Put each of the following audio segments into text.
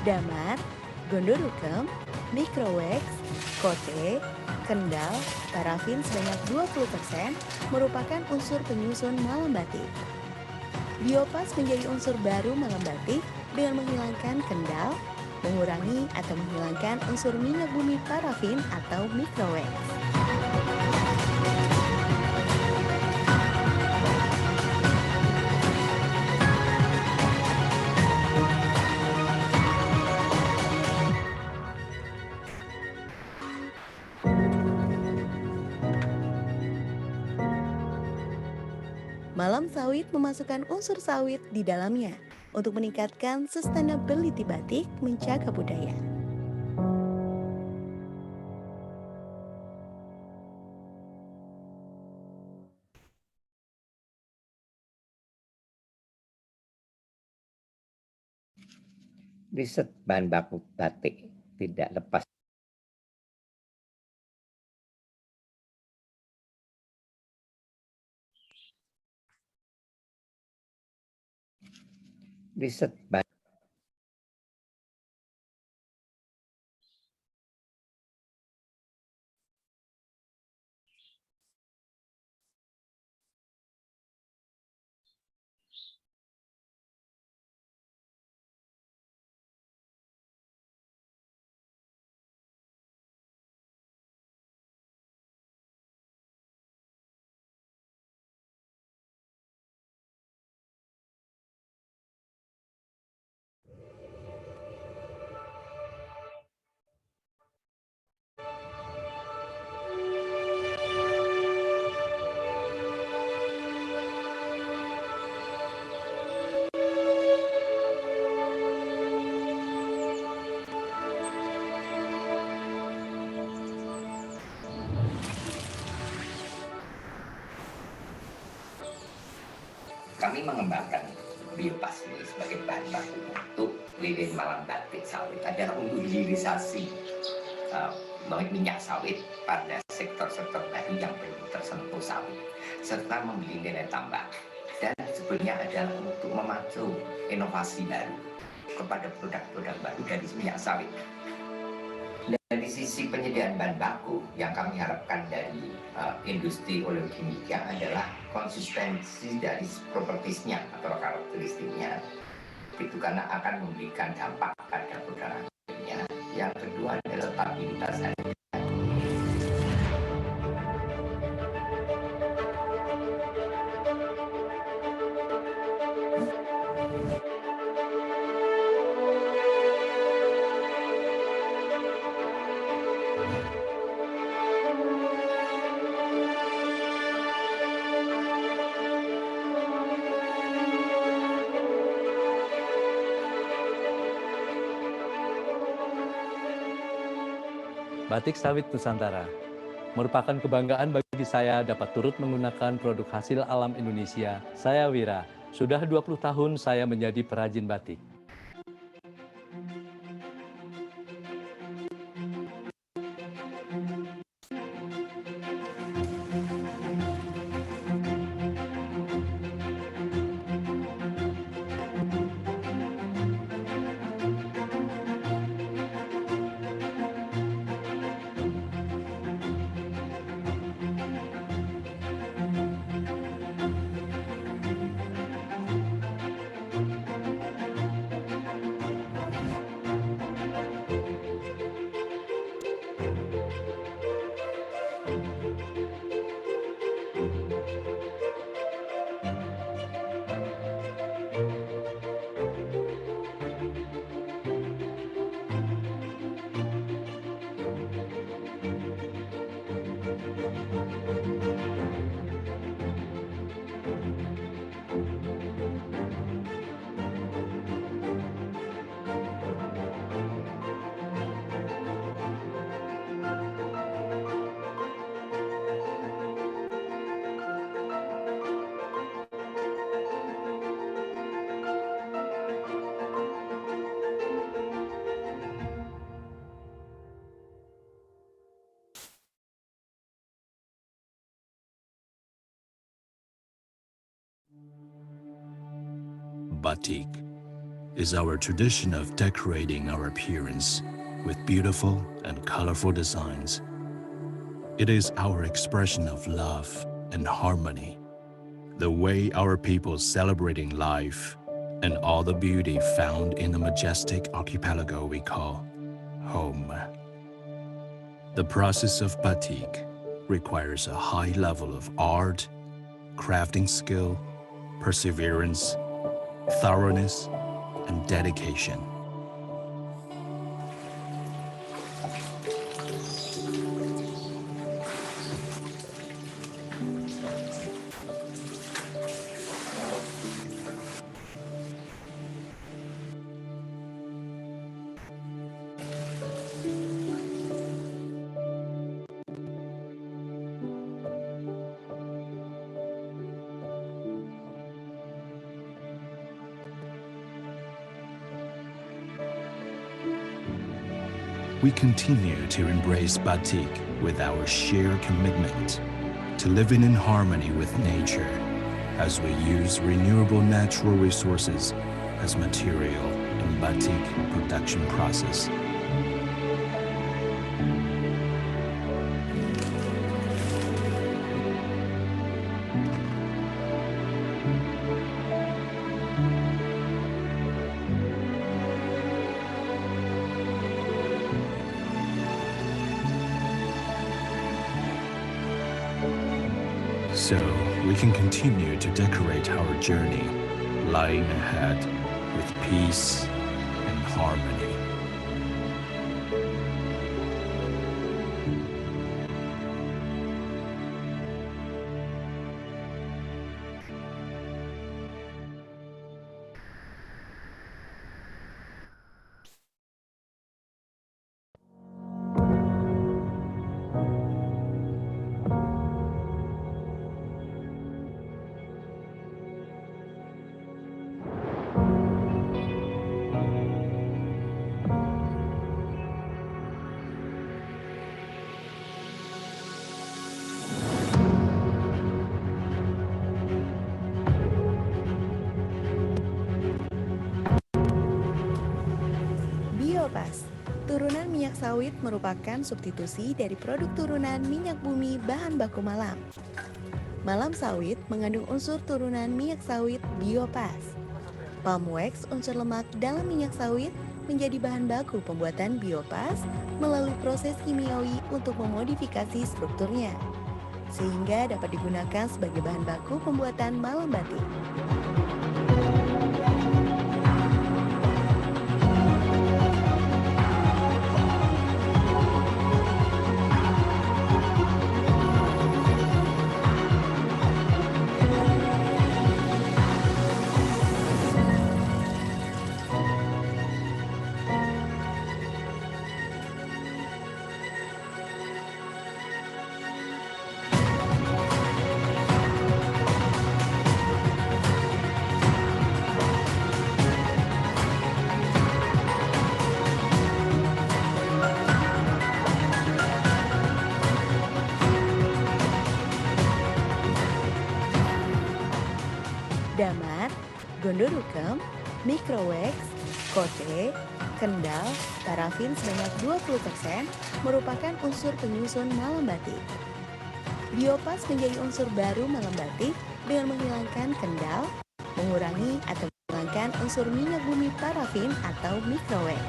Damar, Gondorukem, Microwex, Kote, Kendal, parafin sebanyak 20% merupakan unsur penyusun malam batik. Biopas menjadi unsur baru malam batik dengan menghilangkan kendal, mengurangi atau menghilangkan unsur minyak bumi parafin atau Microwex. Malam sawit memasukkan unsur sawit di dalamnya untuk meningkatkan sustainability batik menjaga budaya. Riset bahan baku batik tidak lepas riset bahan kami mengembangkan biopas ini sebagai bahan baku untuk lilin malam batik sawit adalah untuk hilirisasi minyak sawit pada sektor-sektor baru yang belum tersentuh sawit serta membeli nilai tambah, dan sebenarnya adalah untuk memacu inovasi baru kepada produk-produk baru dari minyak sawit. Dari sisi penyediaan bahan baku yang kami harapkan dari industri oleochemical adalah konsistensi dari propertiesnya atau karakteristiknya, itu karena akan memberikan dampak pada produk akhirnya. Yang kedua adalah stabilitas harga. Batik Sawit Nusantara merupakan kebanggaan bagi saya dapat turut menggunakan produk hasil alam Indonesia. Saya Wira, sudah 20 tahun saya menjadi perajin batik. Batik is our tradition of decorating our appearance with beautiful and colorful designs. It is our expression of love and harmony, the way our people celebrating life and all the beauty found in the majestic archipelago we call home. The process of batik requires a high level of art, crafting skill, perseverance, thoroughness, and dedication. We continue to embrace batik with our shared commitment to living in harmony with nature as we use renewable natural resources as material in batik production process. So we can continue to decorate our journey, lying ahead with peace and harmony. Biopas, turunan minyak sawit merupakan substitusi dari produk turunan minyak bumi bahan baku malam. Malam sawit mengandung unsur turunan minyak sawit biopas. Palm wax, unsur lemak dalam minyak sawit, menjadi bahan baku pembuatan biopas melalui proses kimiawi untuk memodifikasi strukturnya, sehingga dapat digunakan sebagai bahan baku pembuatan malam batik. Damar, gondorukem, microwax, kote, kendal, parafin sebanyak 20% merupakan unsur penyusun malam batik. Biopas menjadi unsur baru malam batik dengan menghilangkan kendal, mengurangi atau menghilangkan unsur minyak bumi parafin atau microwax.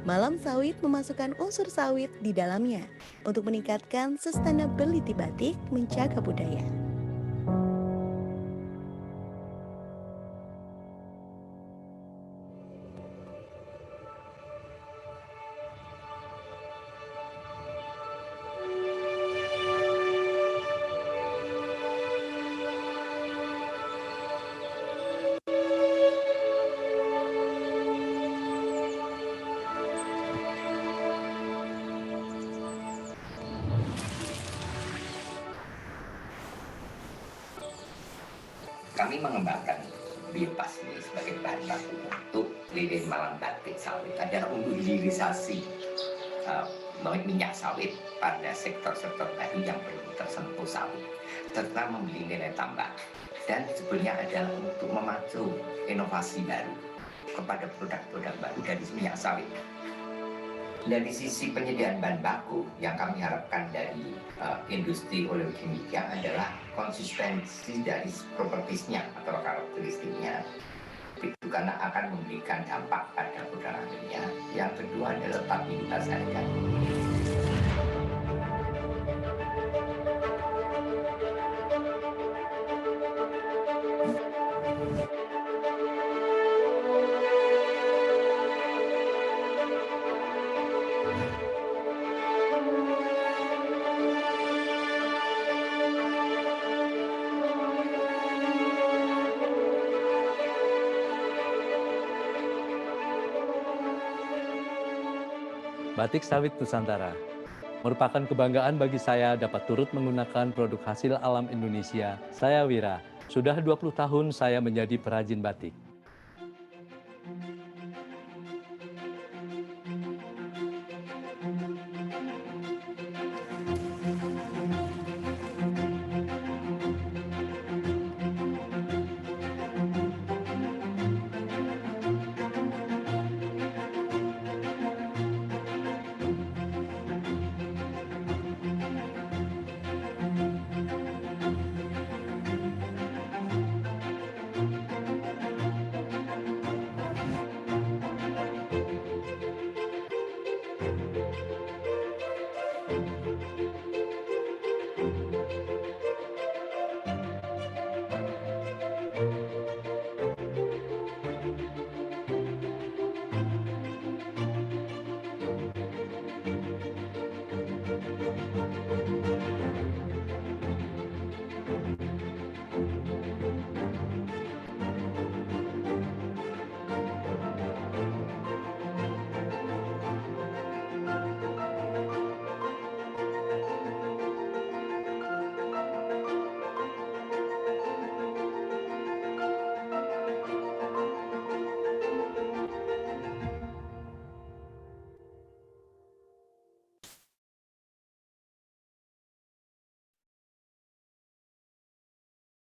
Malam sawit memasukkan unsur sawit di dalamnya untuk meningkatkan sustainability batik menjaga budaya. Kami mengembangkan biopas ini sebagai bahan baku untuk lilin malam batik sawit adalah untuk hilirisasi minyak sawit pada sektor-sektor baru yang belum tersentuh sawit, serta membeli nilai tambah. Dan sebenarnya adalah untuk memacu inovasi baru kepada produk-produk baru dari minyak sawit. Dari sisi penyediaan bahan baku yang kami harapkan dari industri oleokimia adalah konsistensi dari propertisnya atau karakteristiknya. Itu karena akan memberikan dampak pada produk akhirnya. Yang kedua adalah stabilitas harga. Batik Sawit Nusantara merupakan kebanggaan bagi saya dapat turut menggunakan produk hasil alam Indonesia. Saya Wira, sudah 20 tahun saya menjadi perajin batik.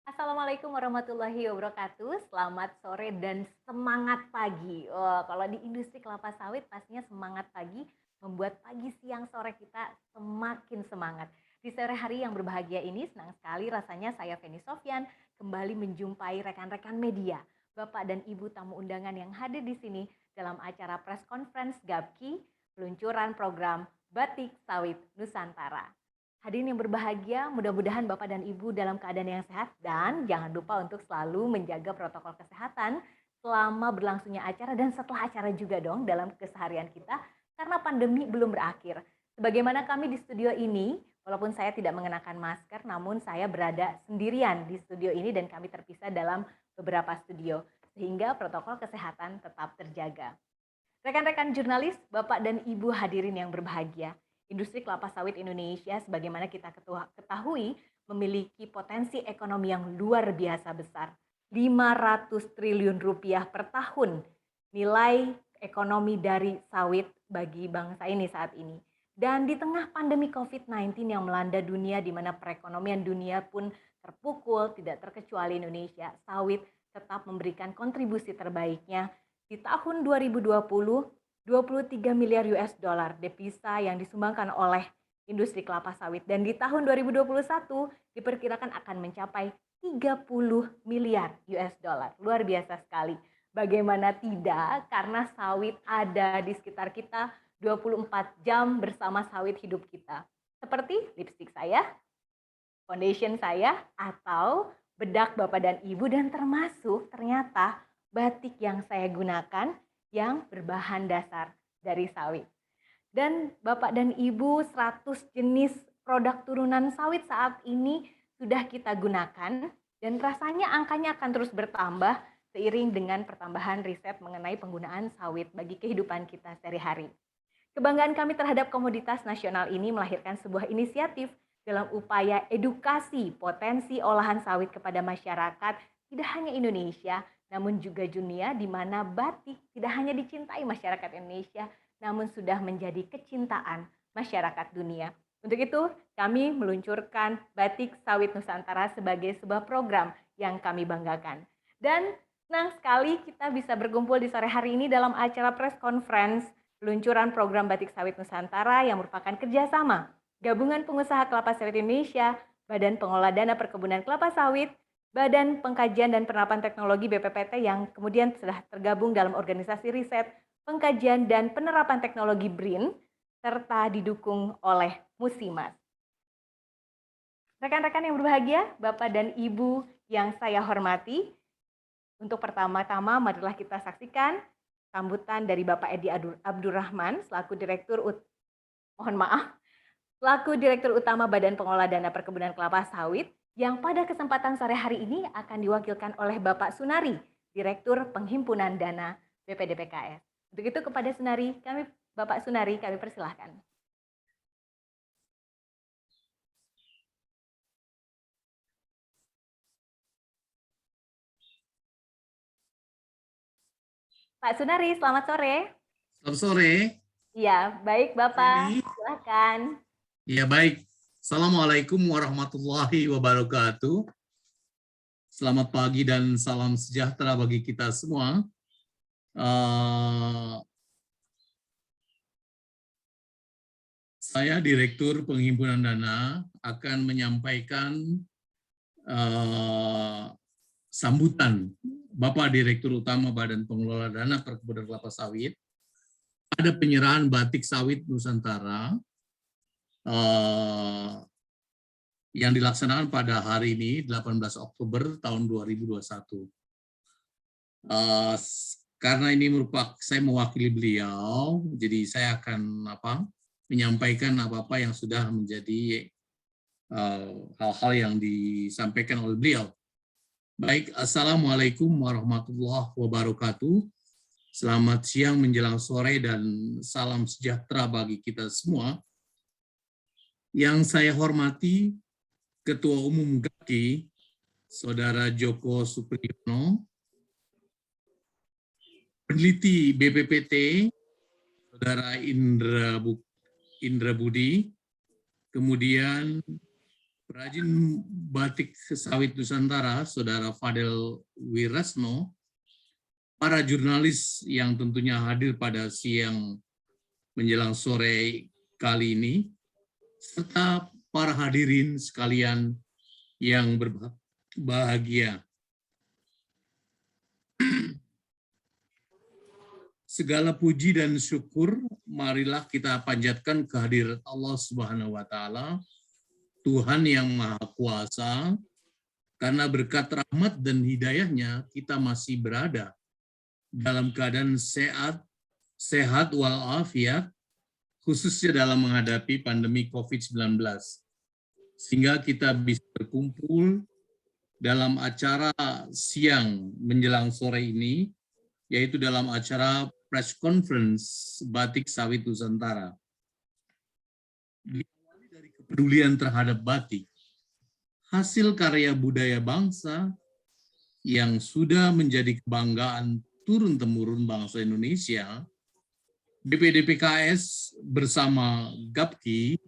Assalamualaikum warahmatullahi wabarakatuh. Selamat sore dan semangat pagi. Oh, kalau di industri kelapa sawit pastinya semangat pagi membuat pagi, siang, sore kita semakin semangat. Di sore hari yang berbahagia ini senang sekali rasanya saya Feni Sofyan kembali menjumpai rekan-rekan media, Bapak dan Ibu tamu undangan yang hadir di sini dalam acara press conference GAPKI peluncuran program Batik Sawit Nusantara. Hadirin yang berbahagia, mudah-mudahan Bapak dan Ibu dalam keadaan yang sehat dan jangan lupa untuk selalu menjaga protokol kesehatan selama berlangsungnya acara dan setelah acara juga dong dalam keseharian kita karena pandemi belum berakhir. Sebagaimana kami di studio ini, walaupun saya tidak mengenakan masker, namun saya berada sendirian di studio ini dan kami terpisah dalam beberapa studio sehingga protokol kesehatan tetap terjaga. Rekan-rekan jurnalis, Bapak dan Ibu hadirin yang berbahagia, industri kelapa sawit Indonesia sebagaimana kita ketahui memiliki potensi ekonomi yang luar biasa besar. 500 triliun rupiah per tahun nilai ekonomi dari sawit bagi bangsa ini saat ini. Dan di tengah pandemi COVID-19 yang melanda dunia di mana perekonomian dunia pun terpukul, tidak terkecuali Indonesia, sawit tetap memberikan kontribusi terbaiknya. Di tahun 2020, 23 miliar US dollar devisa yang disumbangkan oleh industri kelapa sawit. Dan di tahun 2021 diperkirakan akan mencapai 30 miliar US dollar. Luar biasa sekali. Bagaimana tidak, karena sawit ada di sekitar kita 24 jam bersama sawit hidup kita. Seperti lipstik saya, foundation saya, atau bedak Bapak dan Ibu, dan termasuk ternyata batik yang saya gunakan yang berbahan dasar dari sawit. Dan Bapak dan Ibu 100 jenis produk turunan sawit saat ini sudah kita gunakan dan rasanya angkanya akan terus bertambah seiring dengan pertambahan riset mengenai penggunaan sawit bagi kehidupan kita sehari-hari. Kebanggaan kami terhadap komoditas nasional ini melahirkan sebuah inisiatif dalam upaya edukasi potensi olahan sawit kepada masyarakat tidak hanya Indonesia, namun juga dunia, di mana batik tidak hanya dicintai masyarakat Indonesia, namun sudah menjadi kecintaan masyarakat dunia. Untuk itu, kami meluncurkan Batik Sawit Nusantara sebagai sebuah program yang kami banggakan. Dan senang sekali kita bisa berkumpul di sore hari ini dalam acara press conference peluncuran program Batik Sawit Nusantara yang merupakan kerjasama Gabungan Pengusaha Kelapa Sawit Indonesia, Badan Pengelola Dana Perkebunan Kelapa Sawit, Badan Pengkajian dan Penerapan Teknologi BPPT yang kemudian sudah tergabung dalam organisasi riset, pengkajian dan penerapan teknologi BRIN, serta didukung oleh Musimas. Rekan-rekan yang berbahagia, Bapak dan Ibu yang saya hormati, untuk pertama-tama marilah kita saksikan sambutan dari Bapak Edi Abdurrahman selaku Direktur Utama Badan Pengelola Dana Perkebunan Kelapa Sawit, yang pada kesempatan sore hari ini akan diwakilkan oleh Bapak Sunari, Direktur Penghimpunan Dana BPDPKS. Untuk itu kepada Bapak Sunari, kami persilahkan. Pak Sunari, selamat sore. Selamat sore. Iya, baik Bapak, silakan. Iya, baik. Assalamualaikum warahmatullahi wabarakatuh. Selamat pagi dan salam sejahtera bagi kita semua. Saya Direktur Penghimpunan Dana akan menyampaikan sambutan Bapak Direktur Utama Badan Pengelola Dana Perkebunan Kelapa Sawit ada penyerahan Batik Sawit Nusantara yang dilaksanakan pada hari ini 18 Oktober tahun 2021. Karena ini saya mewakili beliau, jadi saya akan menyampaikan apa-apa yang sudah menjadi hal-hal yang disampaikan oleh beliau. Baik, Assalamualaikum warahmatullahi wabarakatuh. Selamat siang menjelang sore dan salam sejahtera bagi kita semua. Yang saya hormati Ketua Umum GAPKI, Saudara Joko Supriyono, peneliti BPPT, Saudara Indra Budi, kemudian perajin batik sawit Nusantara, Saudara Fadel Wirasno, para jurnalis yang tentunya hadir pada siang menjelang sore kali ini, serta para hadirin sekalian yang berbahagia. Segala puji dan syukur marilah kita panjatkan kehadirat Allah Subhanahu wa taala, Tuhan yang Maha Kuasa, karena berkat rahmat dan hidayahnya kita masih berada dalam keadaan sehat walafiat, khususnya dalam menghadapi pandemi COVID-19. Sehingga kita bisa berkumpul dalam acara siang menjelang sore ini, yaitu dalam acara press conference Batik Sawit Nusantara. Diawali dari kepedulian terhadap batik, hasil karya budaya bangsa yang sudah menjadi kebanggaan turun-temurun bangsa Indonesia, BPDPKS bersama GAPKI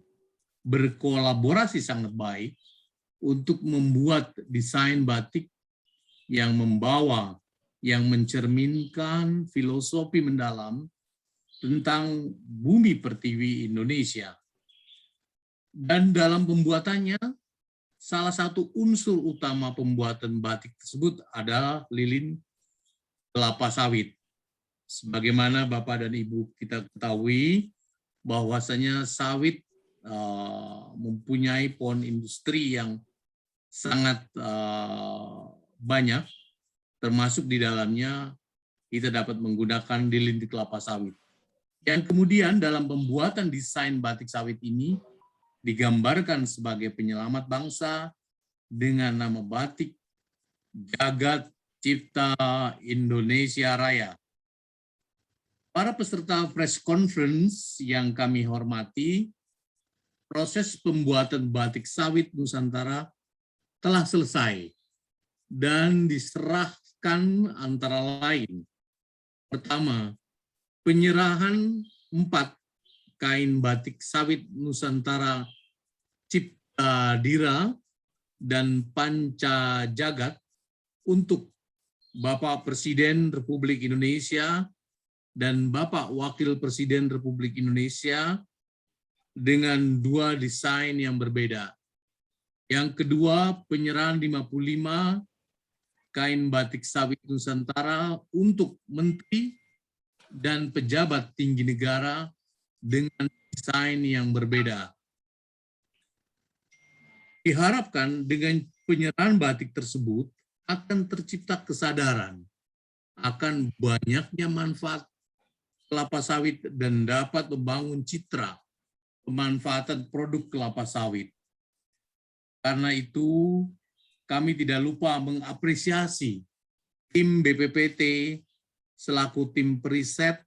berkolaborasi sangat baik untuk membuat desain batik yang mencerminkan filosofi mendalam tentang bumi pertiwi Indonesia. Dan dalam pembuatannya, salah satu unsur utama pembuatan batik tersebut adalah lilin kelapa sawit. Sebagaimana Bapak dan Ibu kita ketahui, bahwasanya sawit mempunyai pohon industri yang sangat banyak, termasuk di dalamnya kita dapat menggunakan lilin kelapa sawit. Yang kemudian dalam pembuatan desain batik sawit ini digambarkan sebagai penyelamat bangsa dengan nama batik Jagat Cipta Indonesia Raya. Para peserta press conference yang kami hormati, proses pembuatan batik sawit Nusantara telah selesai dan diserahkan antara lain. Pertama, penyerahan 4 kain batik sawit Nusantara Cipta Dira dan Panca Jagat untuk Bapak Presiden Republik Indonesia dan Bapak Wakil Presiden Republik Indonesia dengan 2 desain yang berbeda. Yang kedua, penyerahan 55 kain batik sawit Nusantara untuk menteri dan pejabat tinggi negara dengan desain yang berbeda. Diharapkan dengan penyerahan batik tersebut akan tercipta kesadaran akan banyaknya manfaat kelapa sawit dan dapat membangun citra pemanfaatan produk kelapa sawit. Karena itu, kami tidak lupa mengapresiasi tim BPPT selaku tim periset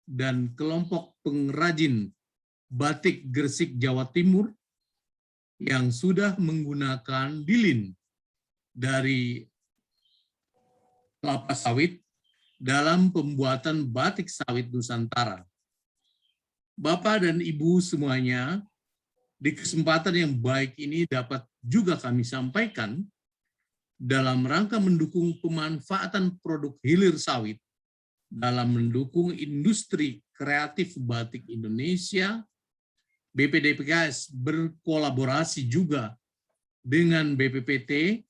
dan kelompok pengrajin batik Gresik, Jawa Timur yang sudah menggunakan lilin dari kelapa sawit dalam pembuatan batik sawit Nusantara. Bapak dan Ibu semuanya, di kesempatan yang baik ini dapat juga kami sampaikan dalam rangka mendukung pemanfaatan produk hilir sawit dalam mendukung industri kreatif batik Indonesia, BPDPKS berkolaborasi juga dengan BPPT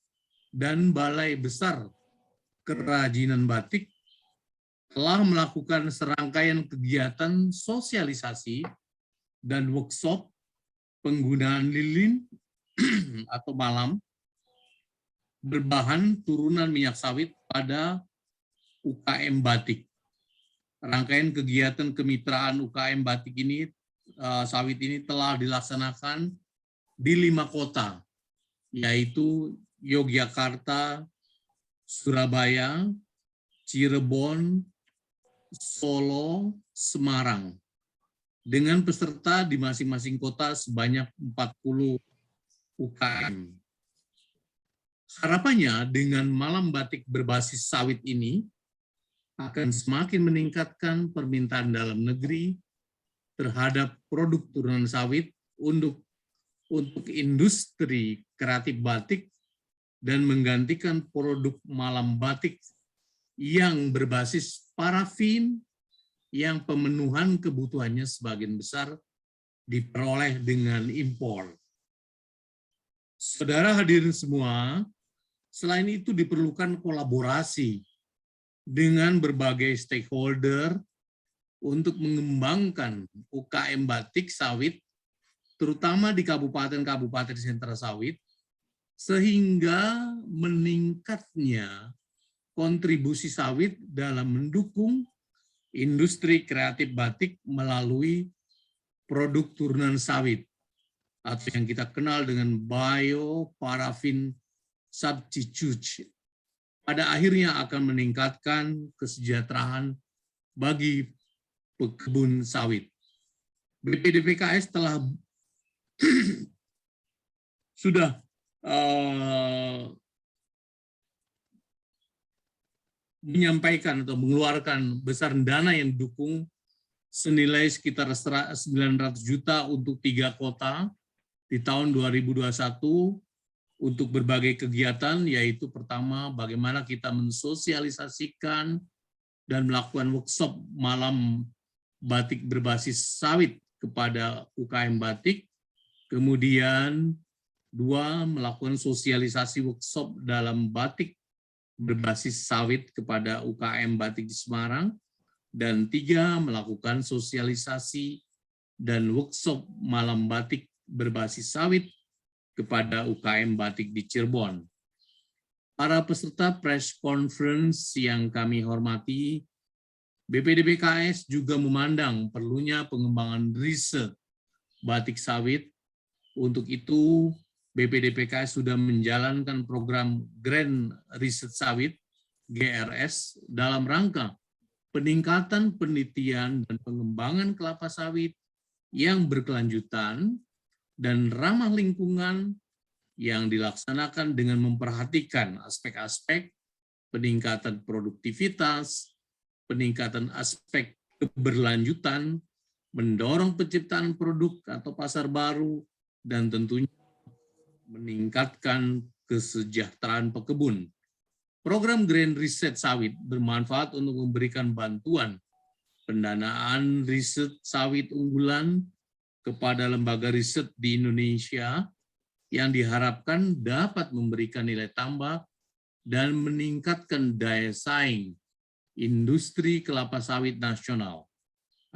dan Balai Besar Kerajinan Batik telah melakukan serangkaian kegiatan sosialisasi dan workshop penggunaan lilin atau malam berbahan turunan minyak sawit pada UKM batik. Rangkaian kegiatan kemitraan UKM batik ini, sawit ini telah dilaksanakan di 5 kota, yaitu Yogyakarta, Surabaya, Cirebon, Solo, Semarang. Dengan peserta di masing-masing kota sebanyak 40 UKM. Harapannya dengan malam batik berbasis sawit ini akan semakin meningkatkan permintaan dalam negeri terhadap produk turunan sawit untuk industri kreatif batik dan menggantikan produk malam batik yang berbasis parafin yang pemenuhan kebutuhannya sebagian besar diperoleh dengan impor. Saudara hadirin semua, selain itu diperlukan kolaborasi dengan berbagai stakeholder untuk mengembangkan UKM batik sawit, terutama di kabupaten-kabupaten sentra sawit, sehingga meningkatnya kontribusi sawit dalam mendukung industri kreatif batik melalui produk turunan sawit atau yang kita kenal dengan bioparaffin substitute. Pada akhirnya akan meningkatkan kesejahteraan bagi pekebun sawit. BPDPKS telah sudah menyampaikan atau mengeluarkan besaran dana yang didukung senilai sekitar 900 juta untuk 3 kota di tahun 2021 untuk berbagai kegiatan, yaitu pertama bagaimana kita mensosialisasikan dan melakukan workshop malam batik berbasis sawit kepada UKM batik, kemudian 2, melakukan sosialisasi workshop dalam batik berbasis sawit kepada UKM batik di Semarang, dan 3, melakukan sosialisasi dan workshop malam batik berbasis sawit kepada UKM batik di Cirebon. Para peserta press conference yang kami hormati, BPDPKS juga memandang perlunya pengembangan riset batik sawit. Untuk itu, BPDPKS sudah menjalankan program Grand Riset Sawit, GRS, dalam rangka peningkatan penelitian dan pengembangan kelapa sawit yang berkelanjutan dan ramah lingkungan yang dilaksanakan dengan memperhatikan aspek-aspek peningkatan produktivitas, peningkatan aspek keberlanjutan, mendorong penciptaan produk atau pasar baru, dan tentunya meningkatkan kesejahteraan pekebun. Program Grain Riset Sawit bermanfaat untuk memberikan bantuan pendanaan riset sawit unggulan kepada lembaga riset di Indonesia yang diharapkan dapat memberikan nilai tambah dan meningkatkan daya saing industri kelapa sawit nasional.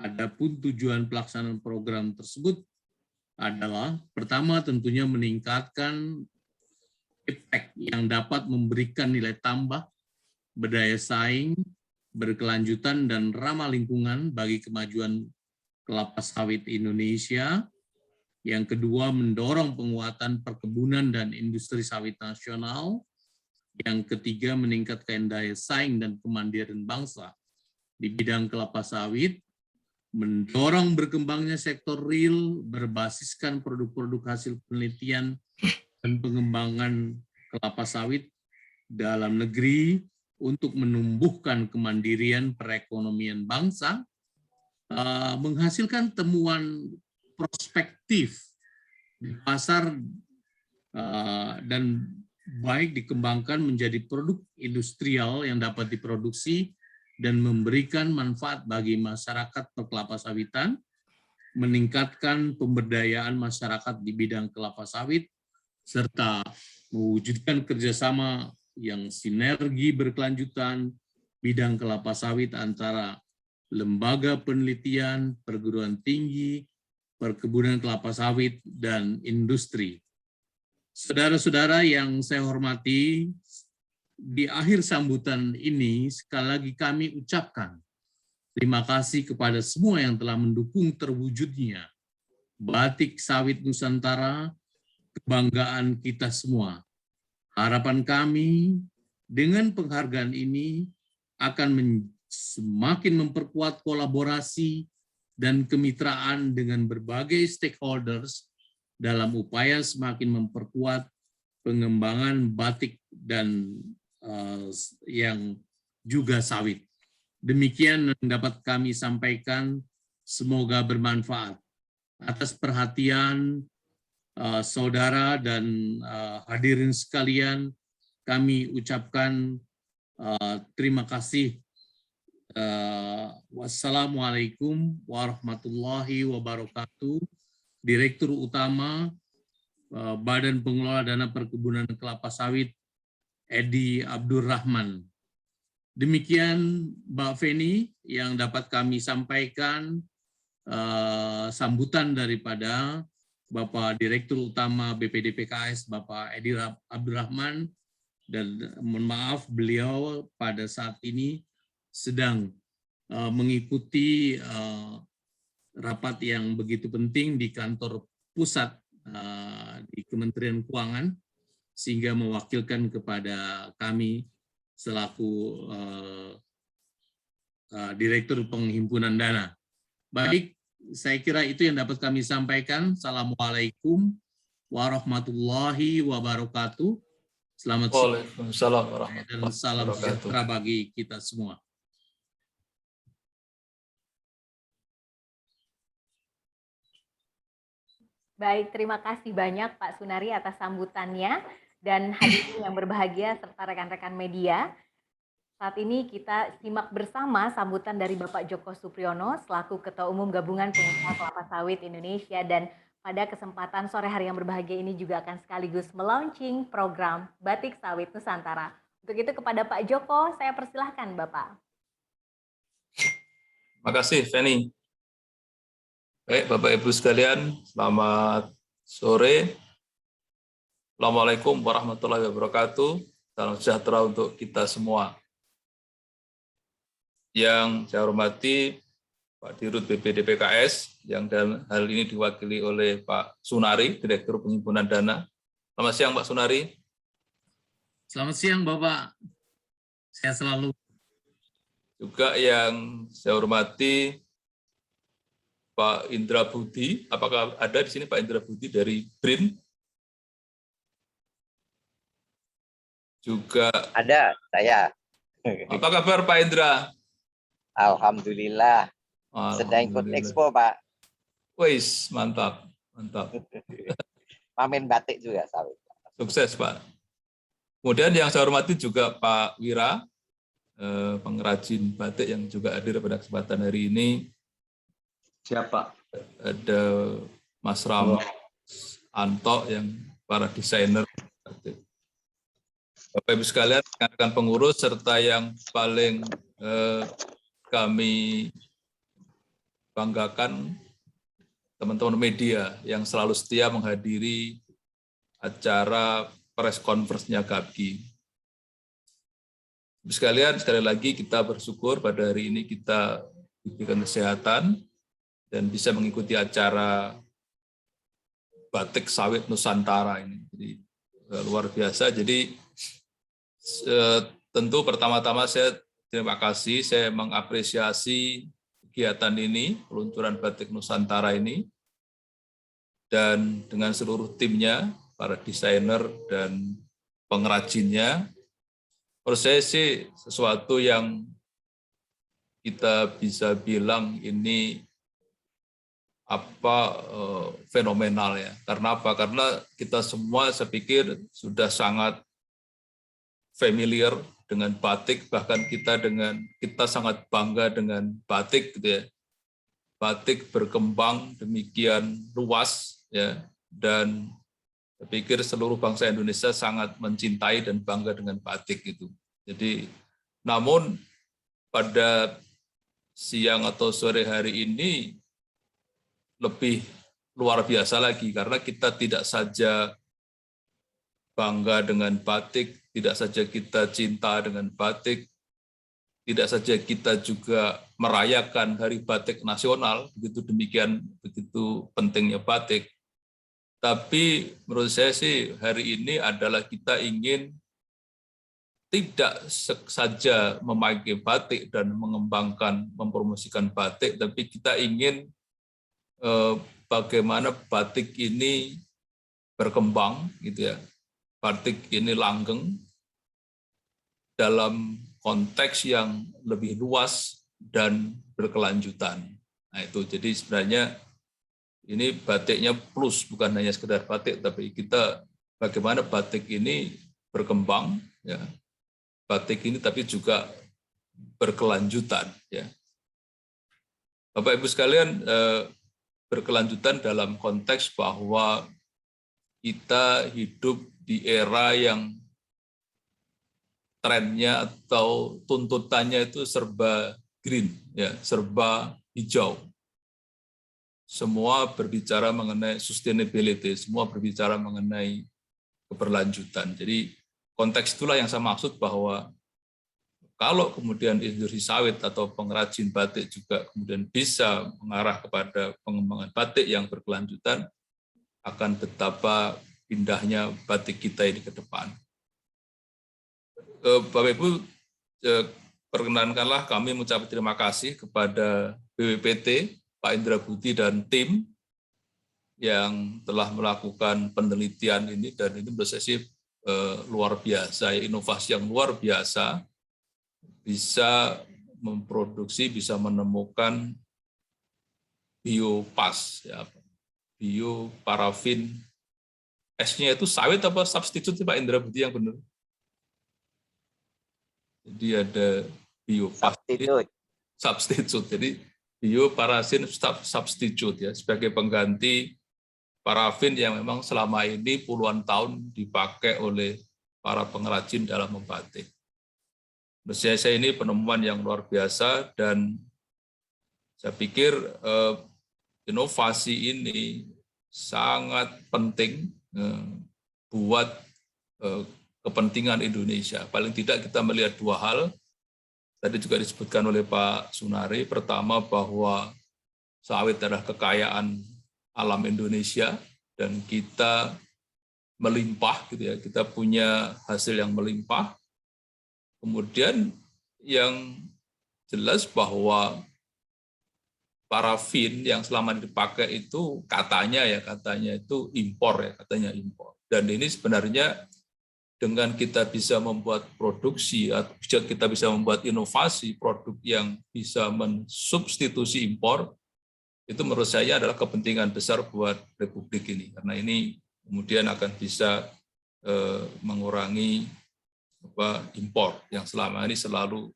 Adapun tujuan pelaksanaan program tersebut adalah pertama tentunya meningkatkan impact yang dapat memberikan nilai tambah, berdaya saing, berkelanjutan, dan ramah lingkungan bagi kemajuan kelapa sawit Indonesia. Yang kedua, mendorong penguatan perkebunan dan industri sawit nasional. Yang ketiga, meningkatkan daya saing dan kemandirian bangsa di bidang kelapa sawit, mendorong berkembangnya sektor real berbasiskan produk-produk hasil penelitian dan pengembangan kelapa sawit dalam negeri untuk menumbuhkan kemandirian perekonomian bangsa, menghasilkan temuan prospektif di pasar dan baik dikembangkan menjadi produk industrial yang dapat diproduksi dan memberikan manfaat bagi masyarakat perkelapa sawitan, meningkatkan pemberdayaan masyarakat di bidang kelapa sawit, serta mewujudkan kerjasama yang sinergi berkelanjutan bidang kelapa sawit antara lembaga penelitian, perguruan tinggi, perkebunan kelapa sawit, dan industri. Saudara-saudara yang saya hormati, di akhir sambutan ini sekali lagi kami ucapkan terima kasih kepada semua yang telah mendukung terwujudnya batik sawit Nusantara, kebanggaan kita semua. Harapan kami dengan penghargaan ini akan semakin memperkuat kolaborasi dan kemitraan dengan berbagai stakeholders dalam upaya semakin memperkuat pengembangan batik dan yang juga sawit. Demikian yang dapat kami sampaikan, semoga bermanfaat. Atas perhatian saudara dan hadirin sekalian, kami ucapkan terima kasih. Wassalamualaikum warahmatullahi wabarakatuh. Direktur Utama Badan Pengelola Dana Perkebunan Kelapa Sawit, Edi Abdurrahman. Demikian Mbak Feni yang dapat kami sampaikan sambutan daripada Bapak Direktur Utama BPD PKS, Bapak Edi Abdurrahman, dan mohon maaf beliau pada saat ini sedang mengikuti rapat yang begitu penting di kantor pusat di Kementerian Keuangan, sehingga mewakilkan kepada kami selaku Direktur Penghimpunan Dana. Baik, saya kira itu yang dapat kami sampaikan. Assalamualaikum warahmatullahi wabarakatuh. Selamat siang dan salam sejahtera bagi kita semua. Baik, terima kasih banyak Pak Sunari atas sambutannya dan hadirin yang berbahagia serta rekan-rekan media. Saat ini kita simak bersama sambutan dari Bapak Joko Supriyono selaku Ketua Umum Gabungan Pengusaha Kelapa Sawit Indonesia, dan pada kesempatan sore hari yang berbahagia ini juga akan sekaligus melaunching program Batik Sawit Nusantara. Untuk itu kepada Pak Joko, saya persilahkan Bapak. Terima kasih, Feni. Baik, Bapak Ibu sekalian, selamat sore. Assalamualaikum warahmatullahi wabarakatuh. Salam sejahtera untuk kita semua. Yang saya hormati Pak Dirut BPD PKS, yang dalam hal ini diwakili oleh Pak Sunari, Direktur Penghimpunan Dana. Selamat siang, Pak Sunari. Selamat siang, Bapak. Sehat selalu. Juga yang saya hormati Pak Indra Budi. Apakah ada di sini Pak Indra Budi dari BRIN? juga Ada, saya. apa kabar Pak Indra? Alhamdulillah. Sedang ikut Alhamdulillah. expo, Pak. Wis, mantap, mantap. Pamen batik juga, sawit. Sukses Pak. Kemudian yang saya hormati juga Pak Wira, pengrajin batik yang juga hadir pada kesempatan hari ini. Siapa? Ada Mas Ram Anto yang para desainer batik. Bapak Ibu sekalian, rekan pengurus serta yang paling kami banggakan teman-teman media yang selalu setia menghadiri acara press conference-nya GAPKI. Sekalian, sekali lagi kita bersyukur pada hari ini kita diberikan kesehatan dan bisa mengikuti acara Batik Sawit Nusantara ini. Jadi luar biasa. Jadi tentu pertama-tama saya terima kasih, saya mengapresiasi kegiatan ini, peluncuran Batik Nusantara ini, dan dengan seluruh timnya, para desainer dan pengrajinnya. Menurut saya sih sesuatu yang kita bisa bilang ini fenomenal ya. Karena apa? Karena kita semua saya pikir sudah sangat familiar dengan batik, bahkan kita sangat bangga dengan batik gitu ya. Batik berkembang demikian luas ya, dan saya pikir seluruh bangsa Indonesia sangat mencintai dan bangga dengan batik itu. Jadi, namun pada siang atau sore hari ini lebih luar biasa lagi karena kita tidak saja bangga dengan batik, tidak saja kita cinta dengan batik, tidak saja kita juga merayakan Hari Batik Nasional, begitu pentingnya batik. Tapi menurut saya sih hari ini adalah kita ingin tidak saja memakai batik dan mengembangkan, mempromosikan batik, tapi kita ingin bagaimana batik ini berkembang, gitu ya. Batik ini langgeng dalam konteks yang lebih luas dan berkelanjutan. Nah itu, jadi sebenarnya ini batiknya plus, bukan hanya sekedar batik, tapi kita bagaimana batik ini berkembang, ya. Batik ini tapi juga berkelanjutan, ya. Bapak Ibu sekalian, berkelanjutan dalam konteks bahwa kita hidup di era yang trennya atau tuntutannya itu serba green, ya, serba hijau. Semua berbicara mengenai sustainability, semua berbicara mengenai keberlanjutan. Jadi konteks itulah yang saya maksud bahwa kalau kemudian industri sawit atau pengrajin batik juga kemudian bisa mengarah kepada pengembangan batik yang berkelanjutan, akan betapa indahnya batik kita ini ke depan. Bapak Ibu, perkenankanlah kami mengucapkan terima kasih kepada BPPT, Pak Indra Budi dan tim yang telah melakukan penelitian ini, dan ini menurut saya sih luar biasa, ya, inovasi yang luar biasa, bisa memproduksi, bisa menemukan biopas, ya, bioparafin. S-nya itu sawit apa substitute Pak Indra Budi yang benar? Jadi ada biopas. Substitute. Jadi bioparaffin substitute, ya, sebagai pengganti parafin yang memang selama ini puluhan tahun dipakai oleh para pengrajin dalam membatik. Menurut saya ini penemuan yang luar biasa, dan saya pikir inovasi ini sangat penting buat kepentingan Indonesia. Paling tidak kita melihat dua hal. Tadi juga disebutkan oleh Pak Sunari. Pertama, bahwa sawit adalah kekayaan alam Indonesia dan kita melimpah, gitu ya. Kita punya hasil yang melimpah. Kemudian yang jelas bahwa parafin yang selama ini dipakai itu katanya itu impor, ya, katanya impor. Dan ini sebenarnya dengan kita bisa membuat produksi atau kita bisa membuat inovasi produk yang bisa mensubstitusi impor, itu menurut saya adalah kepentingan besar buat Republik ini, karena ini kemudian akan bisa mengurangi impor yang selama ini selalu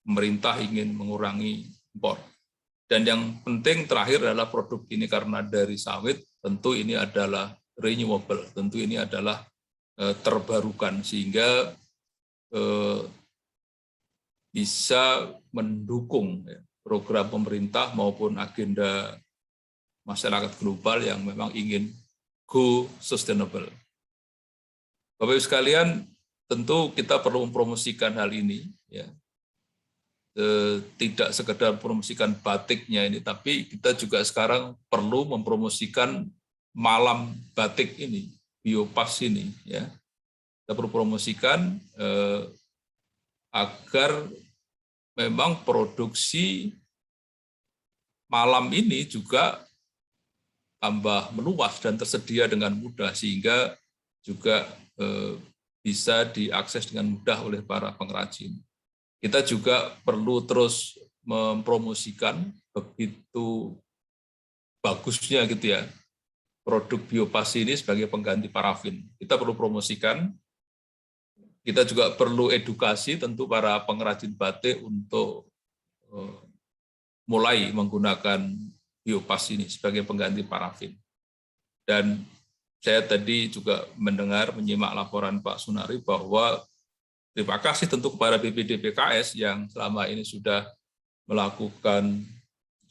pemerintah ingin mengurangi impor. Dan yang penting terakhir adalah produk ini karena dari sawit, tentu ini adalah renewable, tentu ini adalah terbarukan, sehingga bisa mendukung program pemerintah maupun agenda masyarakat global yang memang ingin go sustainable. Bapak Ibu sekalian, tentu kita perlu mempromosikan hal ini, ya. Tidak sekedar mempromosikan batiknya ini, tapi kita juga sekarang perlu mempromosikan malam batik ini, Biopas ini, ya. Kita perlu promosikan agar memang produksi malam ini juga tambah meluas dan tersedia dengan mudah, sehingga juga bisa diakses dengan mudah oleh para pengrajin. Kita juga perlu terus mempromosikan begitu bagusnya gitu ya produk Biopas ini sebagai pengganti parafin. Kita perlu promosikan. Kita juga perlu edukasi tentu para pengrajin batik untuk mulai menggunakan Biopas ini sebagai pengganti parafin. Dan saya tadi juga menyimak laporan Pak Sunari bahwa terima kasih tentu kepada BPDPKS yang selama ini sudah melakukan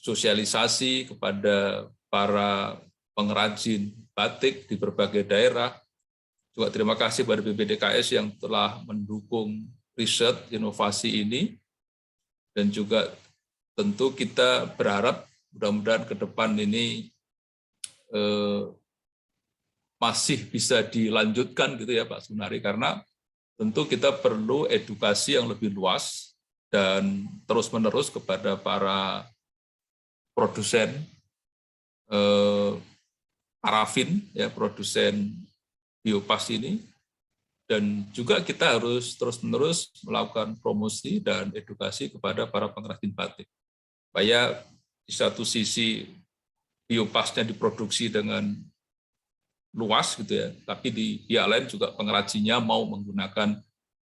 sosialisasi kepada para pengrajin batik di berbagai daerah. Juga terima kasih kepada BPDKS yang telah mendukung riset inovasi ini. Dan juga tentu kita berharap mudah-mudahan ke depan ini masih bisa dilanjutkan gitu ya Pak Sunari, karena tentu kita perlu edukasi yang lebih luas dan terus-menerus kepada para produsen parafin, ya, produsen Biopas ini, dan juga kita harus terus-menerus melakukan promosi dan edukasi kepada para pengrajin batik, supaya di satu sisi Biopasnya diproduksi dengan luas gitu ya, tapi di pihak lain juga pengrajinnya mau menggunakan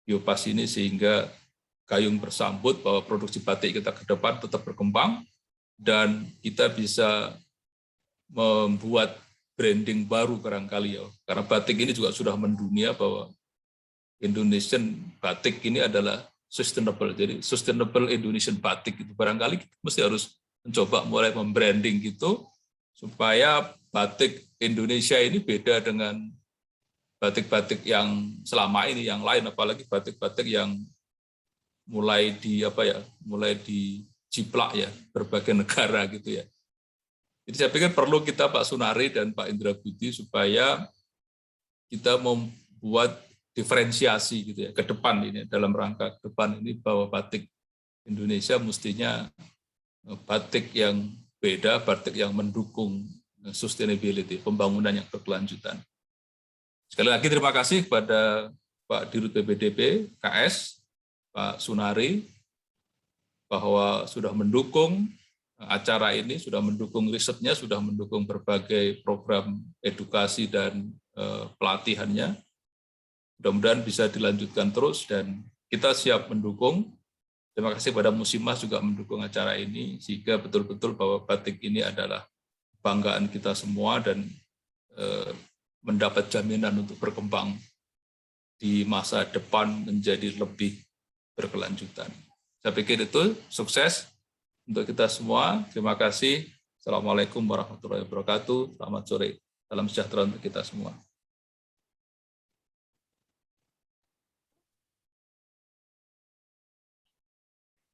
Biopas ini sehingga gayung bersambut bahwa produksi batik kita ke depan tetap berkembang dan kita bisa membuat branding baru barangkali ya, karena batik ini juga sudah mendunia bahwa Indonesian batik ini adalah sustainable, jadi sustainable Indonesian batik itu barangkali kita mesti harus mencoba mulai membranding gitu supaya batik Indonesia ini beda dengan batik-batik yang selama ini yang lain, apalagi batik-batik yang mulai dijiplak ya berbagai negara gitu ya. Jadi saya pikir perlu kita Pak Sunari dan Pak Indra Budi supaya kita membuat diferensiasi gitu ya ke depan ini, dalam rangka ke depan ini bahwa batik Indonesia mestinya batik yang beda, batik yang mendukung sustainability, pembangunan yang berkelanjutan. Sekali lagi terima kasih kepada Pak Dirut BPDP, KS, Pak Sunari, bahwa sudah mendukung acara ini, sudah mendukung risetnya, sudah mendukung berbagai program edukasi dan pelatihannya. Mudah-mudahan bisa dilanjutkan terus dan kita siap mendukung. Terima kasih kepada Musimas juga mendukung acara ini, sehingga betul-betul bahwa batik ini adalah kebanggaan kita semua dan mendapat jaminan untuk berkembang di masa depan menjadi lebih berkelanjutan. Saya pikir itu sukses untuk kita semua. Terima kasih. Assalamualaikum warahmatullahi wabarakatuh. Selamat sore. Salam sejahtera untuk kita semua.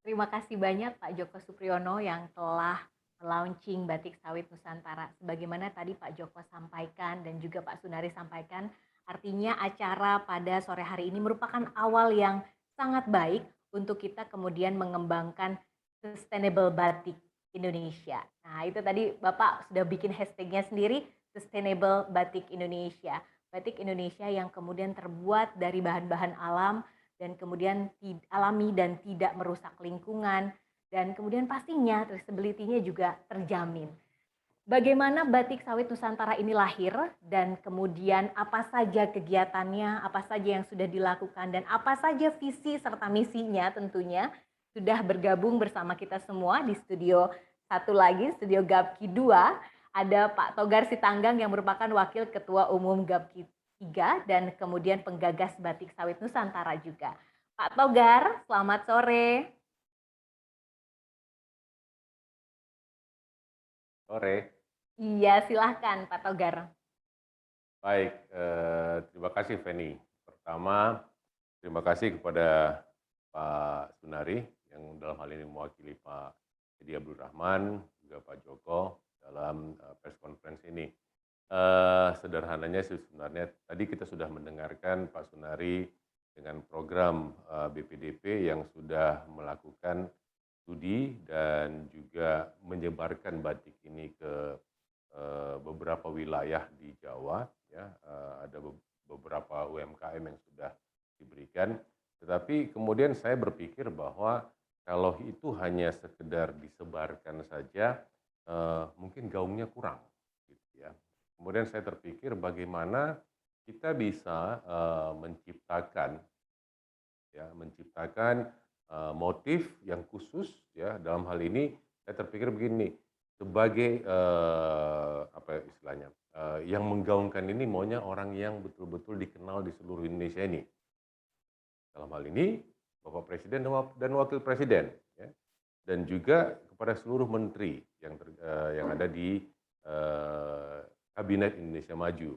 Terima kasih banyak Pak Joko Supriyono yang telah launching Batik Sawit Nusantara. Sebagaimana tadi Pak Joko sampaikan dan juga Pak Sunari sampaikan, artinya acara pada sore hari ini merupakan awal yang sangat baik untuk kita kemudian mengembangkan Sustainable Batik Indonesia. Nah itu tadi Bapak sudah bikin hashtagnya sendiri, Sustainable Batik Indonesia. batik Indonesia yang kemudian terbuat dari bahan-bahan alam dan kemudian alami dan tidak merusak lingkungan, dan kemudian pastinya traceability-nya juga terjamin. Bagaimana Batik Sawit Nusantara ini lahir dan kemudian apa saja kegiatannya, apa saja yang sudah dilakukan dan apa saja visi serta misinya tentunya sudah bergabung bersama kita semua di studio satu lagi, studio Gapki 2. Ada Pak Togar Sitanggang yang merupakan Wakil Ketua Umum Gapki 3 dan kemudian penggagas Batik Sawit Nusantara juga. Pak Togar, selamat sore. Sore. Iya, silahkan Pak Togar. Baik, terima kasih Feni. Pertama, terima kasih kepada Pak Sunari yang dalam hal ini mewakili Pak Edi Abdul Rahman, juga Pak Joko dalam press conference ini. Sederhananya sebenarnya tadi kita sudah mendengarkan Pak Sunari dengan program BPDP yang sudah melakukan studi dan juga menyebarkan batik ini ke beberapa wilayah di Jawa, ya, ada beberapa UMKM yang sudah diberikan, tetapi kemudian saya berpikir bahwa kalau itu hanya sekedar disebarkan saja, mungkin gaungnya kurang, gitu ya. Kemudian saya terpikir bagaimana kita bisa menciptakan motif yang khusus, ya, dalam hal ini saya terpikir begini. Sebagai apa istilahnya, yang menggaungkan ini maunya orang yang betul-betul dikenal di seluruh Indonesia ini. Dalam hal ini Bapak Presiden dan Wakil Presiden, ya, dan juga kepada seluruh menteri yang ada di Kabinet Indonesia Maju.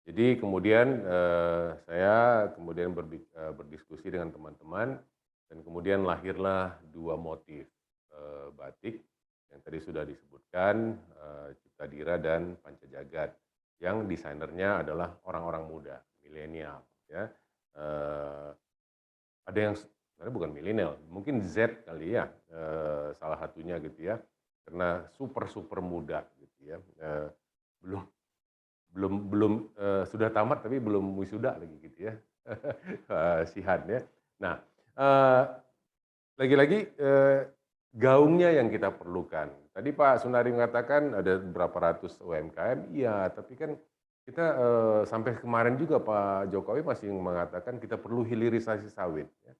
Jadi kemudian saya kemudian berdiskusi dengan teman-teman dan kemudian lahirlah dua motif batik yang tadi sudah disebutkan, Cipta Dira dan Pancajagat, yang desainernya adalah orang-orang muda, milenial, ya. Ada yang sebenarnya bukan milenial, mungkin Z kali ya, salah satunya gitu ya, karena super muda gitu ya, belum sudah tamat tapi belum wisuda lagi gitu ya, Sihan ya. Nah, lagi-lagi gaungnya yang kita perlukan. Tadi Pak Sunari mengatakan ada berapa ratus UMKM, iya, tapi kan kita sampai kemarin juga Pak Jokowi masih mengatakan kita perlu hilirisasi sawit. Ya.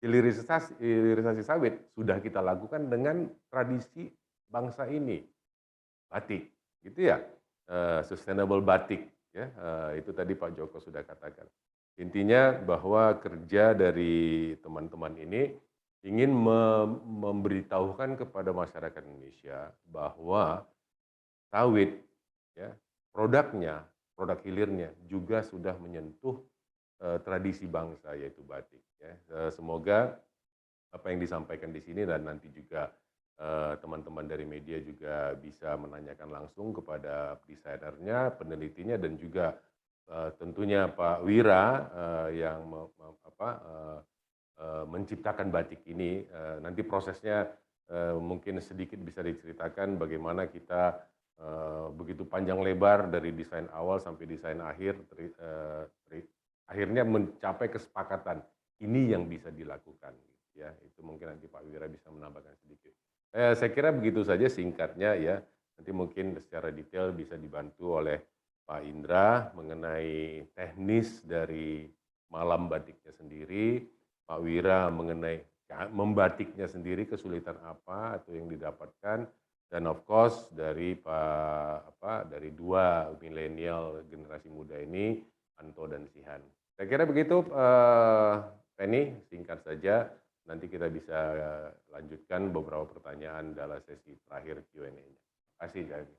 Hilirisasi sawit sudah kita lakukan dengan tradisi bangsa ini, batik, gitu ya, sustainable batik. Ya, itu tadi Pak Joko sudah katakan. Intinya bahwa kerja dari teman-teman ini ingin memberitahukan kepada masyarakat Indonesia bahwa sawit, ya, produknya, produk hilirnya juga sudah menyentuh tradisi bangsa yaitu batik. Ya. Semoga apa yang disampaikan di sini dan nanti juga teman-teman dari media juga bisa menanyakan langsung kepada desainernya, penelitinya dan juga tentunya Pak Wira yang menciptakan batik ini. Nanti prosesnya mungkin sedikit bisa diceritakan bagaimana kita begitu panjang lebar dari desain awal sampai desain akhir, akhirnya mencapai kesepakatan ini yang bisa dilakukan. Ya, itu mungkin nanti Pak Wira bisa menambahkan sedikit. Saya kira begitu saja singkatnya ya. Nanti mungkin secara detail bisa dibantu oleh Pak Indra mengenai teknis dari malam batiknya sendiri. Pak Wira mengenai membatiknya sendiri kesulitan apa atau yang didapatkan, dan of course dari dari dua milenial generasi muda ini, Anto dan Sihan. Saya kira begitu, Penny, singkat saja. Nanti kita bisa lanjutkan beberapa pertanyaan dalam sesi terakhir Q&A-nya. Terima kasih, Jadi.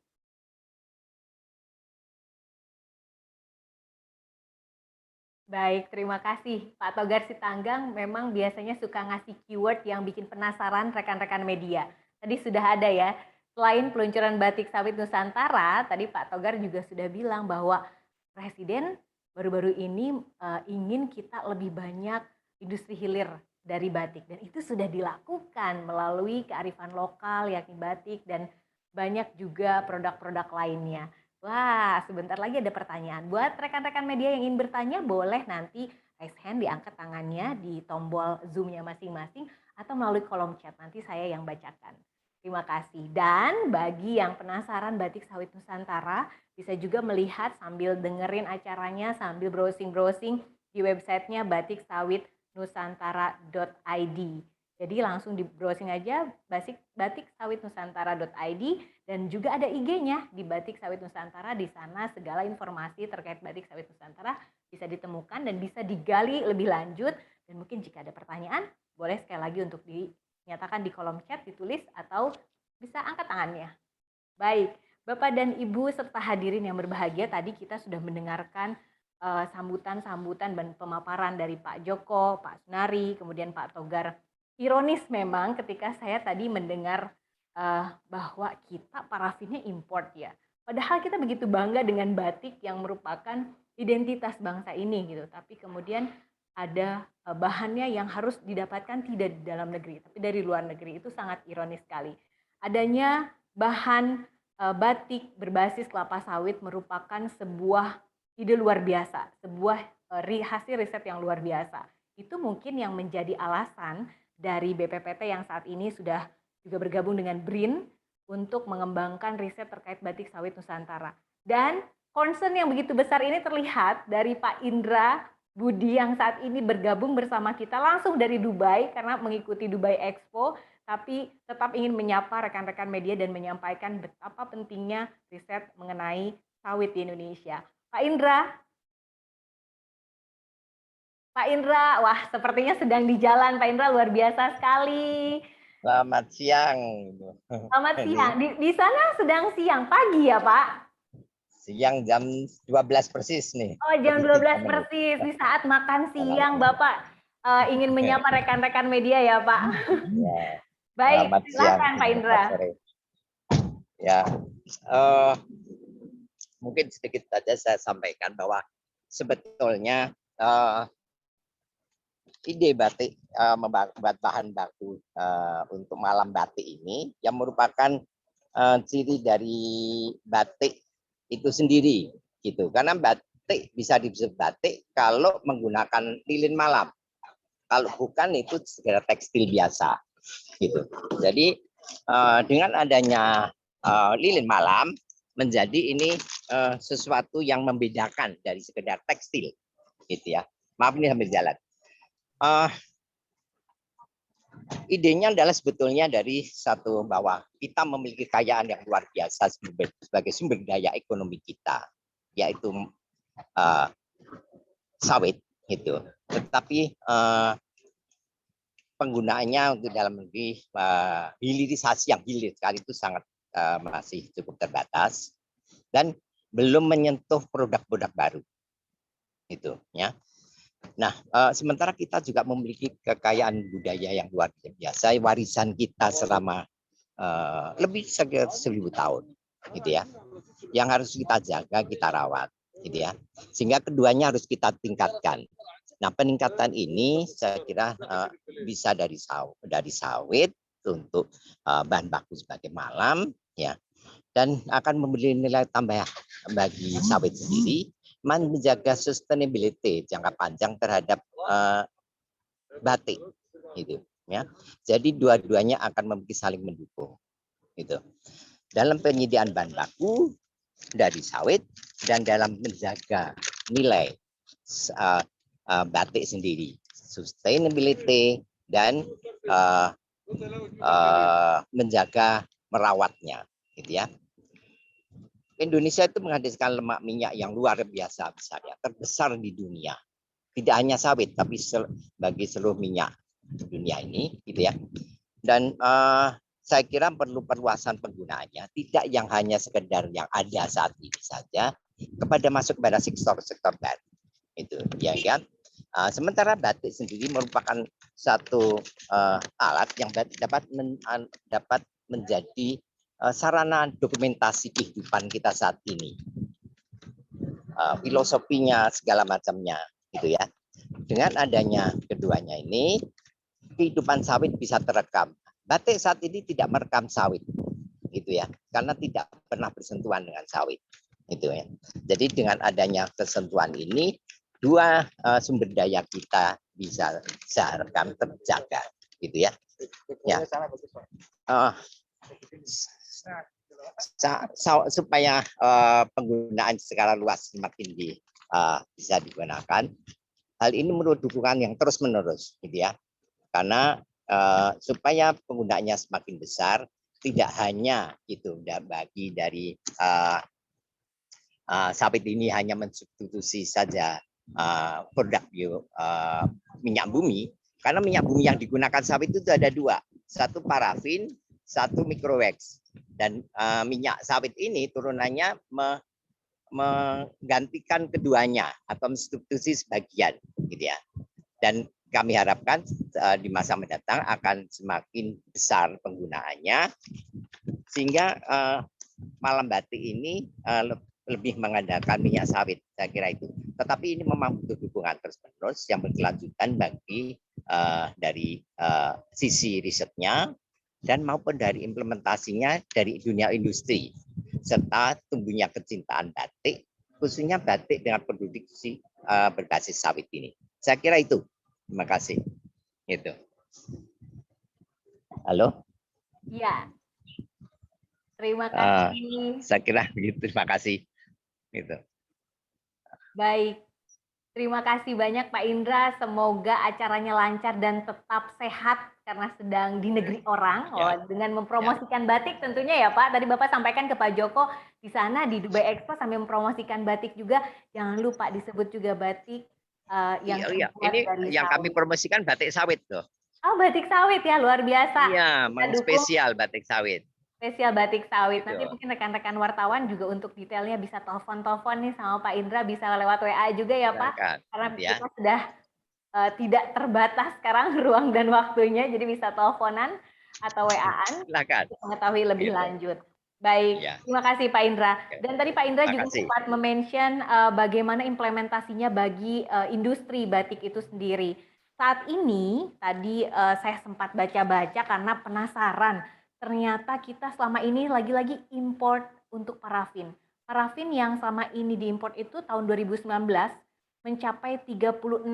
Baik, terima kasih Pak Togar Sitanggang. Memang biasanya suka ngasih keyword yang bikin penasaran rekan-rekan media. Tadi sudah ada ya, selain peluncuran Batik Sawit Nusantara, tadi Pak Togar juga sudah bilang bahwa Presiden baru-baru ini ingin kita lebih banyak industri hilir dari batik. Dan itu sudah dilakukan melalui kearifan lokal yakni batik dan banyak juga produk-produk lainnya. Wah, sebentar lagi ada pertanyaan. Buat rekan-rekan media yang ingin bertanya, boleh nanti raise hand, diangkat tangannya di tombol Zoom-nya masing-masing atau melalui kolom chat. Nanti saya yang bacakan. Terima kasih. Dan bagi yang penasaran batik sawit Nusantara, bisa juga melihat sambil dengerin acaranya, sambil browsing-browsing di websitenya batiksawitnusantara.id. Jadi langsung di browsing aja batiksawitnusantara.id dan juga ada IG-nya di Batik Sawit Nusantara. Di sana segala informasi terkait Batik Sawit Nusantara bisa ditemukan dan bisa digali lebih lanjut. Dan mungkin jika ada pertanyaan, boleh sekali lagi untuk dinyatakan di kolom chat, ditulis atau bisa angkat tangannya. Baik, Bapak dan Ibu serta hadirin yang berbahagia, tadi kita sudah mendengarkan sambutan-sambutan dan pemaparan dari Pak Joko, Pak Sunari, kemudian Pak Togar. Ironis memang ketika saya tadi mendengar bahwa kita parafinnya import ya. Padahal kita begitu bangga dengan batik yang merupakan identitas bangsa ini gitu. Tapi kemudian ada bahannya yang harus didapatkan tidak di dalam negeri, tapi dari luar negeri. Itu sangat ironis sekali. Adanya bahan batik berbasis kelapa sawit merupakan sebuah ide luar biasa, sebuah hasil riset yang luar biasa. Itu mungkin yang menjadi alasan dari BPPT yang saat ini sudah juga bergabung dengan BRIN untuk mengembangkan riset terkait batik sawit Nusantara. Dan concern yang begitu besar ini terlihat dari Pak Indra Budi yang saat ini bergabung bersama kita langsung dari Dubai karena mengikuti Dubai Expo, tapi tetap ingin menyapa rekan-rekan media dan menyampaikan betapa pentingnya riset mengenai sawit di Indonesia. Pak Indra, wah sepertinya sedang di jalan. Pak Indra luar biasa sekali. Selamat siang. Selamat siang. Di sana sedang siang, pagi ya Pak? Siang jam 12 persis nih. Oh jam 12 persis, di saat makan siang Bapak ingin menyapa rekan-rekan media ya Pak? Ya. Baik, silakan Pak Indra. Ya, mungkin sedikit saja saya sampaikan bahwa sebetulnya ide batik membuat bahan baku untuk malam batik ini yang merupakan ciri dari batik itu sendiri gitu, karena batik bisa disebut batik kalau menggunakan lilin malam, kalau bukan itu segala tekstil biasa gitu. Jadi dengan adanya lilin malam menjadi ini sesuatu yang membedakan dari sekedar tekstil gitu ya. Maaf ini sambil jalan. Idenya adalah sebetulnya dari satu bahwa kita memiliki kekayaan yang luar biasa sebagai sumber daya ekonomi kita, yaitu sawit gitu. Tetapi penggunaannya untuk dalam negeri hilirisasi yang hilir sekali itu sangat masih cukup terbatas dan belum menyentuh produk-produk baru itu ya. Nah, sementara kita juga memiliki kekayaan budaya yang luar biasa, warisan kita selama lebih sekitar 1000 tahun, gitu ya, yang harus kita jaga, kita rawat, gitu ya, sehingga keduanya harus kita tingkatkan. Nah, peningkatan ini saya kira bisa dari sawit untuk bahan baku sebagai malam, ya, dan akan memberi nilai tambah bagi sawit sendiri, menjaga sustainability jangka panjang terhadap batik, gitu ya. Jadi dua-duanya akan memiliki saling mendukung, gitu. Dalam penyediaan bahan baku dari sawit dan dalam menjaga nilai batik sendiri, sustainability dan menjaga merawatnya, gitu ya. Indonesia itu menghasilkan lemak minyak yang luar biasa besarnya, terbesar di dunia. Tidak hanya sawit, tapi bagi seluruh minyak di dunia ini, gitu ya. Dan saya kira perlu perluasan penggunaannya, tidak yang hanya sekedar yang ada saat ini saja, masuk kepada sektor-sektor baru, itu, ya kan. Sementara batik sendiri merupakan satu alat yang dapat menjadi sarana dokumentasi kehidupan kita saat ini, filosofinya segala macamnya, gitu ya. Dengan adanya keduanya ini, kehidupan sawit bisa terekam. Batik saat ini tidak merekam sawit, gitu ya, karena tidak pernah bersentuhan dengan sawit. Itu ya. Jadi dengan adanya kesentuhan ini, dua sumber daya kita bisa seharusnya terjaga, gitu ya. Ya. Supaya penggunaan secara luas semakin bisa digunakan. Hal ini menurut dukungan yang terus menerus, gitu ya. Karena supaya penggunaannya semakin besar, tidak hanya itu bagi dari sawit ini hanya mensubstitusi saja produk minyak bumi, karena minyak bumi yang digunakan sawit itu ada dua, satu parafin, satu microwax, dan minyak sawit ini turunannya menggantikan keduanya atau mensubstitusi sebagian, gitu ya. Dan kami harapkan di masa mendatang akan semakin besar penggunaannya, sehingga malam batik ini lebih mengandalkan minyak sawit, saya kira itu. Tetapi ini memang butuh dukungan terus-menerus yang berkelanjutan bagi dari sisi risetnya dan maupun dari implementasinya dari dunia industri, serta tumbuhnya kecintaan batik, khususnya batik dengan produksi berbasis sawit ini. Saya kira itu. Terima kasih. Itu. Halo? Ya. Terima kasih. Saya kira begitu. Terima kasih. Gitu. Baik, terima kasih banyak Pak Indra. Semoga acaranya lancar dan tetap sehat karena sedang di negeri orang. Dengan mempromosikan batik tentunya ya Pak. Tadi Bapak sampaikan ke Pak Joko di sana di Dubai Expo sambil mempromosikan batik juga. Jangan lupa disebut juga batik yang ini dari yang sawit. Kami promosikan batik sawit loh. Oh, batik sawit ya, luar biasa. Iya, spesial batik sawit. Spesial batik sawit. Nanti mungkin rekan-rekan wartawan juga untuk detailnya bisa telepon-telepon nih sama Pak Indra, bisa lewat WA juga ya Pak. Karena kita sudah tidak terbatas sekarang ruang dan waktunya, jadi bisa teleponan atau WA-an untuk mengetahui lebih lanjut. Baik, terima kasih Pak Indra. Dan tadi Pak Indra juga sempat mention bagaimana implementasinya bagi industri batik itu sendiri. Saat ini tadi saya sempat baca-baca karena penasaran. Ternyata kita selama ini lagi-lagi import untuk parafin. Parafin yang selama ini diimport itu tahun 2019 mencapai 36.000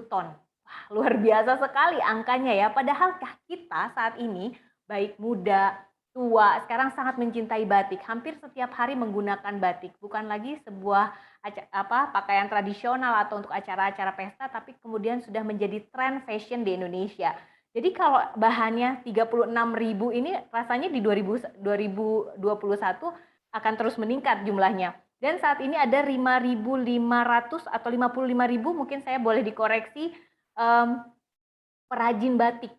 ton. Wah, luar biasa sekali angkanya ya. Padahal kita saat ini baik muda, tua, sekarang sangat mencintai batik. Hampir setiap hari menggunakan batik. Bukan lagi sebuah pakaian tradisional atau untuk acara-acara pesta, tapi kemudian sudah menjadi tren fashion di Indonesia. Jadi kalau bahannya 36.000 ini rasanya di 2021 akan terus meningkat jumlahnya. Dan saat ini ada 5.500 atau 55.000, mungkin saya boleh dikoreksi, perajin batik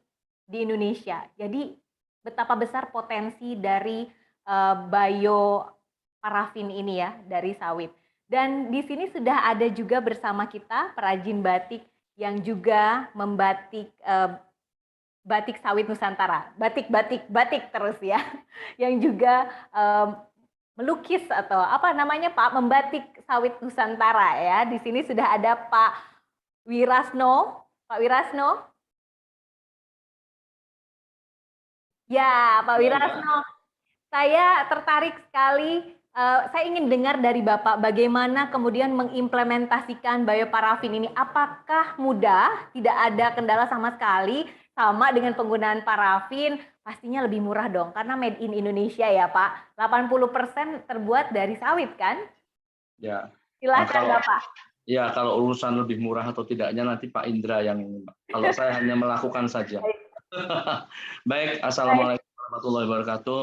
di Indonesia. Jadi betapa besar potensi dari bioparafin ini ya, dari sawit. Dan di sini sudah ada juga bersama kita perajin batik yang juga membatik batik sawit Nusantara, batik terus ya, yang juga melukis atau apa namanya Pak, membatik sawit Nusantara ya. Di sini sudah ada Pak Wirasno. Ya, Pak Wirasno. Saya tertarik sekali. Saya ingin dengar dari Bapak bagaimana kemudian mengimplementasikan bioparafin ini. Apakah mudah? Tidak ada kendala sama sekali? Sama dengan penggunaan parafin, pastinya lebih murah dong, karena made in Indonesia ya Pak. 80% terbuat dari sawit kan? Ya. Silakan Bapak. Ya, kalau urusan lebih murah atau tidaknya nanti Pak Indra yang, kalau saya hanya melakukan saja. Baik, Assalamualaikum warahmatullahi wabarakatuh.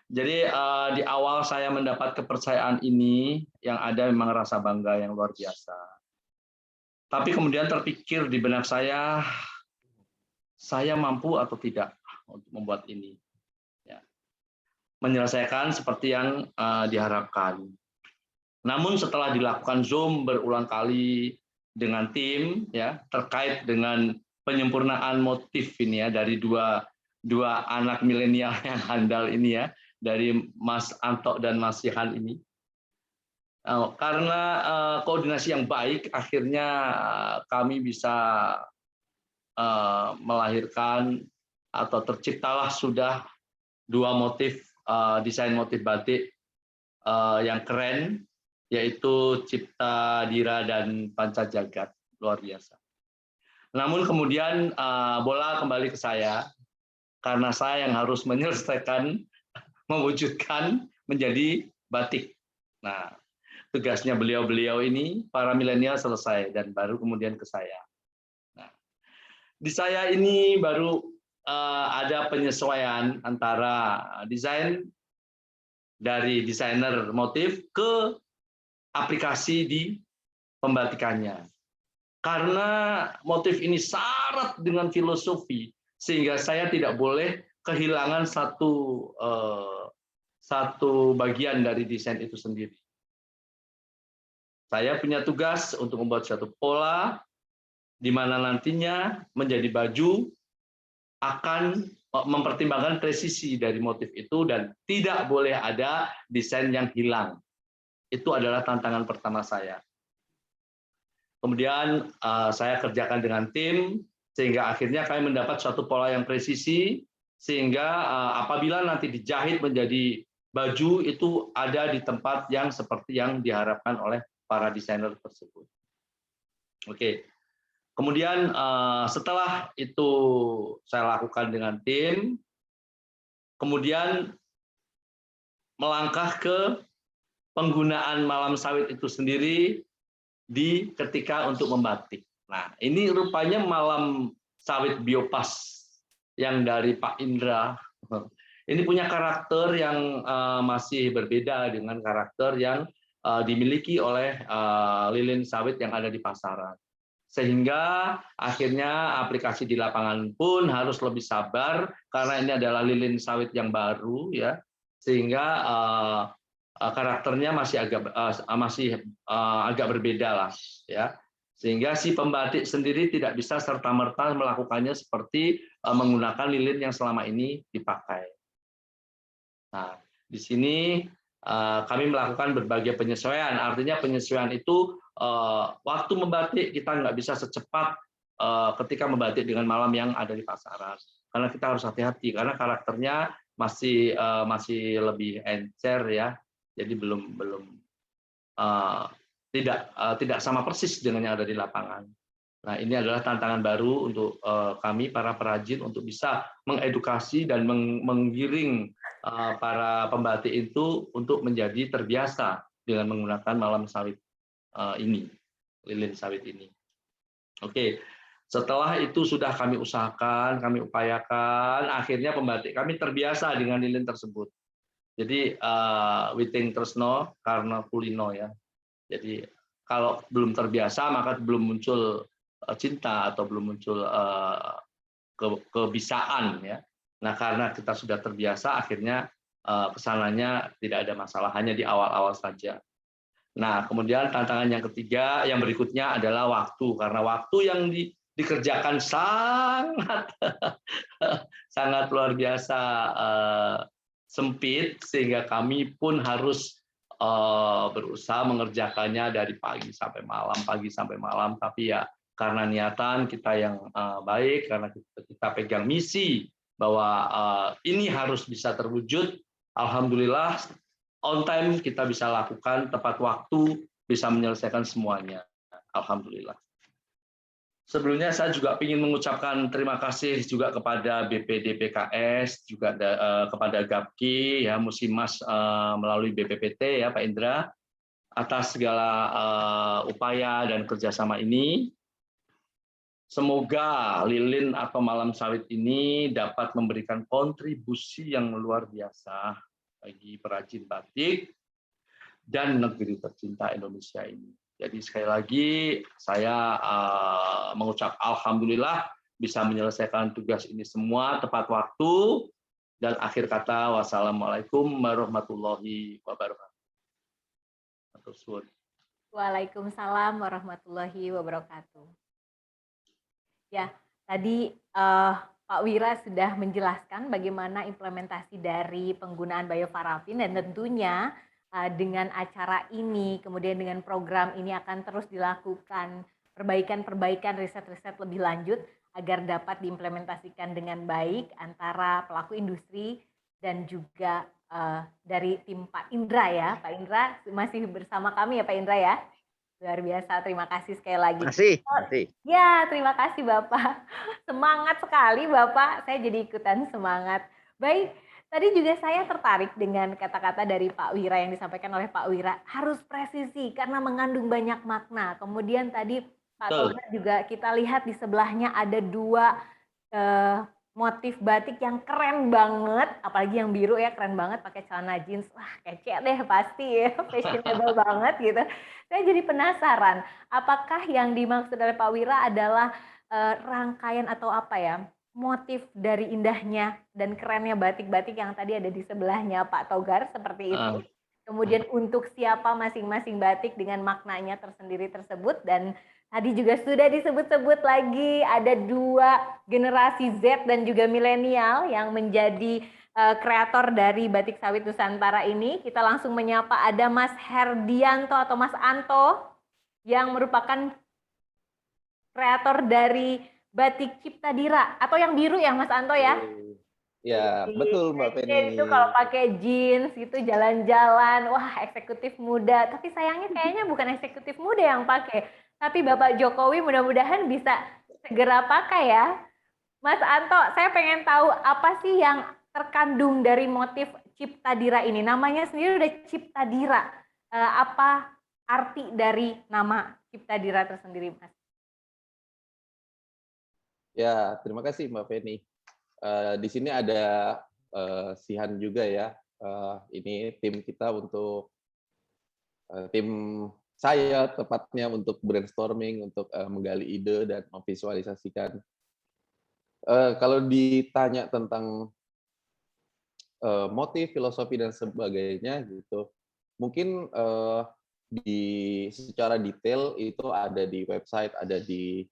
Jadi di awal saya mendapat kepercayaan ini, yang ada memang rasa bangga yang luar biasa. Tapi kemudian terpikir di benak saya mampu atau tidak untuk membuat ini, ya. Menyelesaikan seperti yang diharapkan. Namun setelah dilakukan Zoom berulang kali dengan tim, ya, terkait dengan penyempurnaan motif ini ya dari dua anak milenial yang handal ini ya, dari Mas Anto dan Mas Jihan ini. Karena koordinasi yang baik, akhirnya kami bisa melahirkan atau terciptalah sudah dua motif, desain motif batik yang keren, yaitu Cipta Dira dan Panca Jagat, luar biasa. Namun kemudian bola kembali ke saya, karena saya yang harus menyelesaikan, mewujudkan menjadi batik. Nah, tugasnya beliau-beliau ini, para milenial selesai, dan baru kemudian ke saya. Nah, di saya ini baru ada penyesuaian antara desain dari desainer motif ke aplikasi di pembatikannya. Karena motif ini syarat dengan filosofi, sehingga saya tidak boleh kehilangan satu bagian dari desain itu sendiri. Saya punya tugas untuk membuat suatu pola di mana nantinya menjadi baju akan mempertimbangkan presisi dari motif itu dan tidak boleh ada desain yang hilang. Itu adalah tantangan pertama saya. Kemudian saya kerjakan dengan tim sehingga akhirnya kami mendapat suatu pola yang presisi sehingga apabila nanti dijahit menjadi baju itu ada di tempat yang seperti yang diharapkan oleh para desainer tersebut. Oke. Kemudian setelah itu saya lakukan dengan tim, kemudian melangkah ke penggunaan malam sawit itu sendiri di ketika untuk membatik. Nah, ini rupanya malam sawit biopas yang dari Pak Indra. Ini punya karakter yang masih berbeda dengan karakter yang dimiliki oleh lilin sawit yang ada di pasaran. Sehingga akhirnya aplikasi di lapangan pun harus lebih sabar karena ini adalah lilin sawit yang baru ya, sehingga karakternya masih agak berbeda lah ya, sehingga si pembatik sendiri tidak bisa serta-merta melakukannya seperti menggunakan lilin yang selama ini dipakai. Nah, di sini kami melakukan berbagai penyesuaian, artinya penyesuaian itu waktu membatik kita nggak bisa secepat ketika membatik dengan malam yang ada di pasaran, karena kita harus hati-hati karena karakternya masih lebih encer ya, jadi tidak sama persis dengan yang ada di lapangan. Nah, ini adalah tantangan baru untuk kami para perajin untuk bisa mengedukasi dan menggiring para pembatik itu untuk menjadi terbiasa dengan menggunakan malam sawit ini, lilin sawit ini. Oke, setelah itu sudah kami usahakan, kami upayakan, akhirnya pembatik kami terbiasa dengan lilin tersebut. Jadi witing tresno karena kulino ya. Jadi kalau belum terbiasa maka belum muncul cinta atau belum muncul kebisaan ya. Nah, karena kita sudah terbiasa akhirnya kesananya tidak ada masalah, hanya di awal-awal saja. Nah, kemudian tantangan yang ketiga, yang berikutnya adalah waktu, karena waktu yang dikerjakan sangat luar biasa sempit, sehingga kami pun harus berusaha mengerjakannya dari pagi sampai malam, tapi ya karena niatan kita yang baik, karena kita pegang misi bahwa ini harus bisa terwujud, alhamdulillah on time kita bisa lakukan, tepat waktu, bisa menyelesaikan semuanya. Alhamdulillah. Sebelumnya saya juga ingin mengucapkan terima kasih juga kepada BPDPKS, juga kepada Gapki, ya Musimas melalui BPPT ya Pak Indra, atas segala upaya dan kerjasama ini. Semoga lilin atau malam sawit ini dapat memberikan kontribusi yang luar biasa bagi perajin batik dan negeri tercinta Indonesia ini. Jadi sekali lagi saya mengucap alhamdulillah bisa menyelesaikan tugas ini semua tepat waktu, dan akhir kata wassalamualaikum warahmatullahi wabarakatuh. Waalaikumsalam warahmatullahi wabarakatuh. Ya, tadi Pak Wira sudah menjelaskan bagaimana implementasi dari penggunaan bioparafin, dan tentunya dengan acara ini, kemudian dengan program ini akan terus dilakukan perbaikan-perbaikan, riset-riset lebih lanjut agar dapat diimplementasikan dengan baik antara pelaku industri dan juga dari tim Pak Indra ya. Pak Indra masih bersama kami ya Pak Indra ya. Luar biasa, terima kasih sekali lagi. Masih. Ya, terima kasih Bapak. Semangat sekali Bapak, saya jadi ikutan semangat. Baik, tadi juga saya tertarik dengan kata-kata dari Pak Wira yang disampaikan oleh Pak Wira. Harus presisi karena mengandung banyak makna. Kemudian tadi Pak Togar juga kita lihat di sebelahnya ada dua motif batik yang keren banget, apalagi yang biru ya, keren banget pakai celana jeans. Wah, kece deh pasti ya, fashionable banget gitu. Saya jadi penasaran, apakah yang dimaksud oleh Pak Wira adalah rangkaian atau apa ya, motif dari indahnya dan kerennya batik-batik yang tadi ada di sebelahnya Pak Togar seperti itu. Kemudian untuk siapa masing-masing batik dengan maknanya tersendiri tersebut, dan tadi juga sudah disebut-sebut lagi ada dua generasi Z dan juga milenial yang menjadi kreator dari Batik Sawit Nusantara ini. Kita langsung menyapa ada Mas Herdianto atau Mas Anto yang merupakan kreator dari Batik Cipta Dira atau yang biru ya Mas Anto ya? Ya, betul Mbak Penny. Itu kalau pakai jeans gitu jalan-jalan, wah eksekutif muda. Tapi sayangnya kayaknya bukan eksekutif muda yang pakai, tapi Bapak Jokowi mudah-mudahan bisa segera pakai ya. Mas Anto, saya pengen tahu apa sih yang terkandung dari motif Cipta Dira ini? Namanya sendiri udah Cipta Dira. Apa arti dari nama Cipta Dira tersendiri, Mas? Ya, terima kasih Mbak Penny. Di sini ada Sihan juga ya. Ini tim kita untuk tim saya tepatnya untuk brainstorming, untuk menggali ide dan memvisualisasikan. Kalau ditanya tentang motif, filosofi dan sebagainya gitu, mungkin secara detail itu ada di website, ada di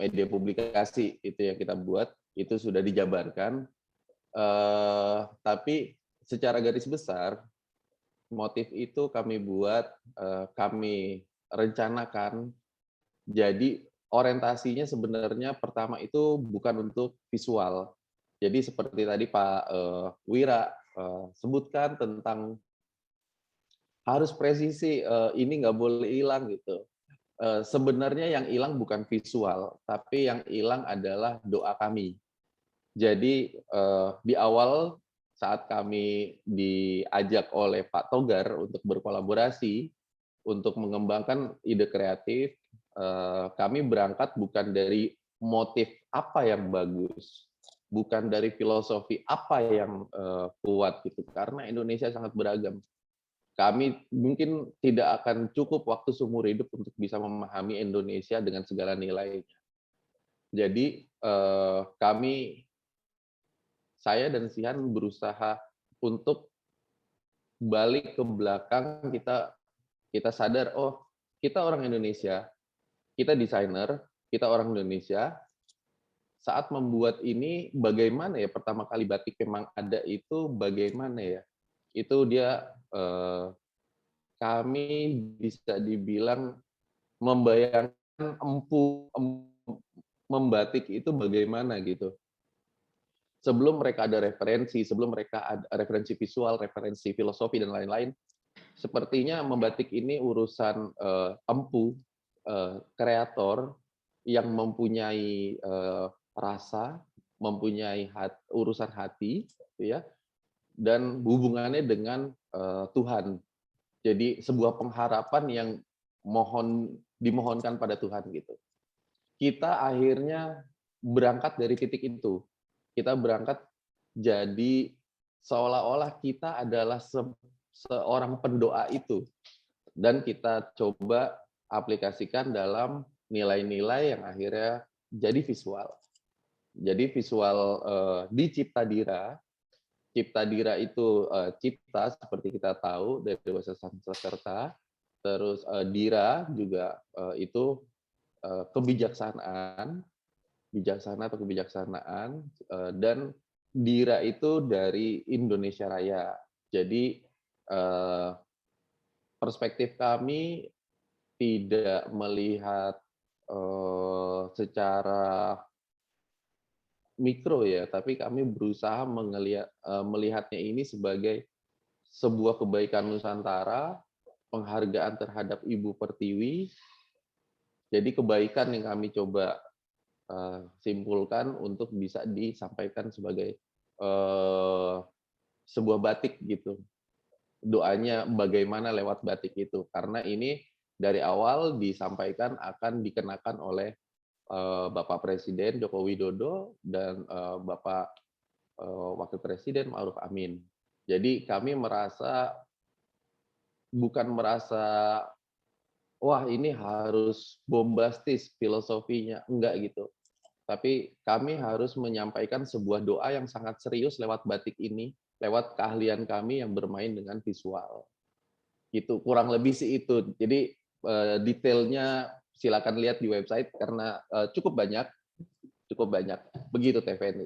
media publikasi itu yang kita buat, itu sudah dijabarkan. Tapi secara garis besar motif itu kami buat, kami rencanakan. Jadi orientasinya sebenarnya pertama itu bukan untuk visual. Jadi seperti tadi Pak Wira sebutkan tentang harus presisi, ini nggak boleh hilang gitu. Sebenarnya yang hilang bukan visual, tapi yang hilang adalah doa kami. Jadi di awal saat kami diajak oleh Pak Togar untuk berkolaborasi, untuk mengembangkan ide kreatif, kami berangkat bukan dari motif apa yang bagus, bukan dari filosofi apa yang kuat gitu, karena Indonesia sangat beragam. Kami mungkin tidak akan cukup waktu seumur hidup untuk bisa memahami Indonesia dengan segala nilainya. Jadi saya dan Sihan berusaha untuk balik ke belakang, kita sadar, oh kita orang Indonesia, kita desainer, kita orang Indonesia, saat membuat ini bagaimana ya, pertama kali batik memang ada itu bagaimana ya, itu dia kami bisa dibilang membayangkan membatik itu bagaimana gitu. Sebelum mereka ada referensi, sebelum mereka ada referensi visual, referensi filosofi dan lain-lain, sepertinya membatik ini urusan empu, kreator yang mempunyai rasa, mempunyai urusan hati, ya, dan hubungannya dengan Tuhan. Jadi sebuah pengharapan yang dimohonkan pada Tuhan gitu. Kita akhirnya berangkat dari titik itu. Kita berangkat jadi seolah-olah kita adalah seorang pendoa itu, dan kita coba aplikasikan dalam nilai-nilai yang akhirnya jadi visual. Jadi visual di Cipta Dira. Cipta Dira itu cipta seperti kita tahu dari bahasa Sanskerta, terus Dira juga itu kebijaksanaan, bijaksana atau kebijaksanaan, dan Dira itu dari Indonesia Raya. Jadi perspektif kami tidak melihat secara mikro ya, tapi kami berusaha melihatnya ini sebagai sebuah kebaikan Nusantara, penghargaan terhadap Ibu Pertiwi. Jadi kebaikan yang kami coba simpulkan untuk bisa disampaikan sebagai sebuah batik gitu. Doanya bagaimana lewat batik itu, karena ini dari awal disampaikan akan dikenakan oleh Bapak Presiden Joko Widodo dan Bapak Wakil Presiden Ma'ruf Amin. Jadi kami bukan merasa wah ini harus bombastis filosofinya, enggak gitu. Tapi kami harus menyampaikan sebuah doa yang sangat serius lewat batik ini, lewat keahlian kami yang bermain dengan visual. Gitu, kurang lebih sih itu. Jadi detailnya silakan lihat di website karena cukup banyak. Begitu TVN.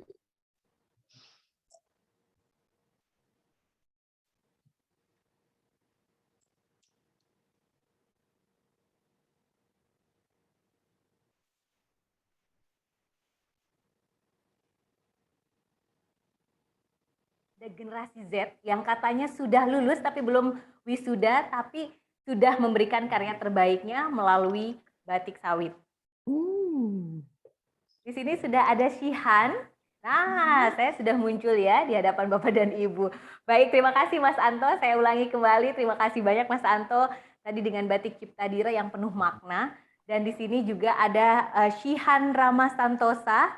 Ada generasi Z yang katanya sudah lulus tapi belum wisuda, tapi sudah memberikan karya terbaiknya melalui batik sawit. Di sini sudah ada Shihan. Nah, saya sudah muncul ya di hadapan Bapak dan Ibu. Baik, terima kasih Mas Anto. Saya ulangi kembali, terima kasih banyak Mas Anto tadi dengan batik Cipta Dira yang penuh makna. Dan di sini juga ada Shihan Rama Santosa,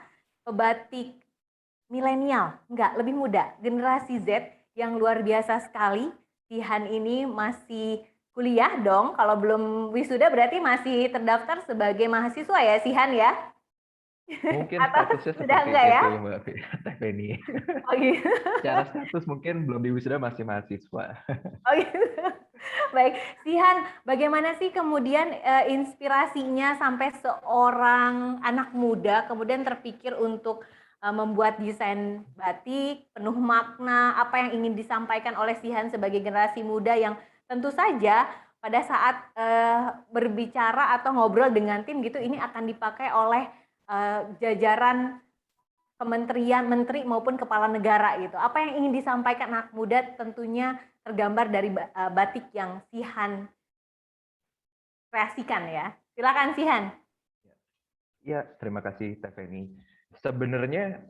pebatik milenial, enggak, lebih muda, generasi Z yang luar biasa sekali. Shihan ini masih kuliah dong, kalau belum wisuda berarti masih terdaftar sebagai mahasiswa ya Shihan ya? Mungkin Atau statusnya sudah seperti enggak ya? itu Mbak Teveni. Oh gitu. Secara status mungkin belum di wisuda, masih mahasiswa. Oh gitu. Baik, Shihan, bagaimana sih kemudian inspirasinya sampai seorang anak muda kemudian terpikir untuk membuat desain batik penuh makna, apa yang ingin disampaikan oleh Shihan sebagai generasi muda yang tentu saja pada saat berbicara atau ngobrol dengan tim gitu, ini akan dipakai oleh jajaran kementerian, menteri maupun kepala negara gitu. Apa yang ingin disampaikan anak muda tentunya tergambar dari batik yang Shihan kreasikan ya. Silakan Shihan. Ya, terima kasih Teveni. Sebenarnya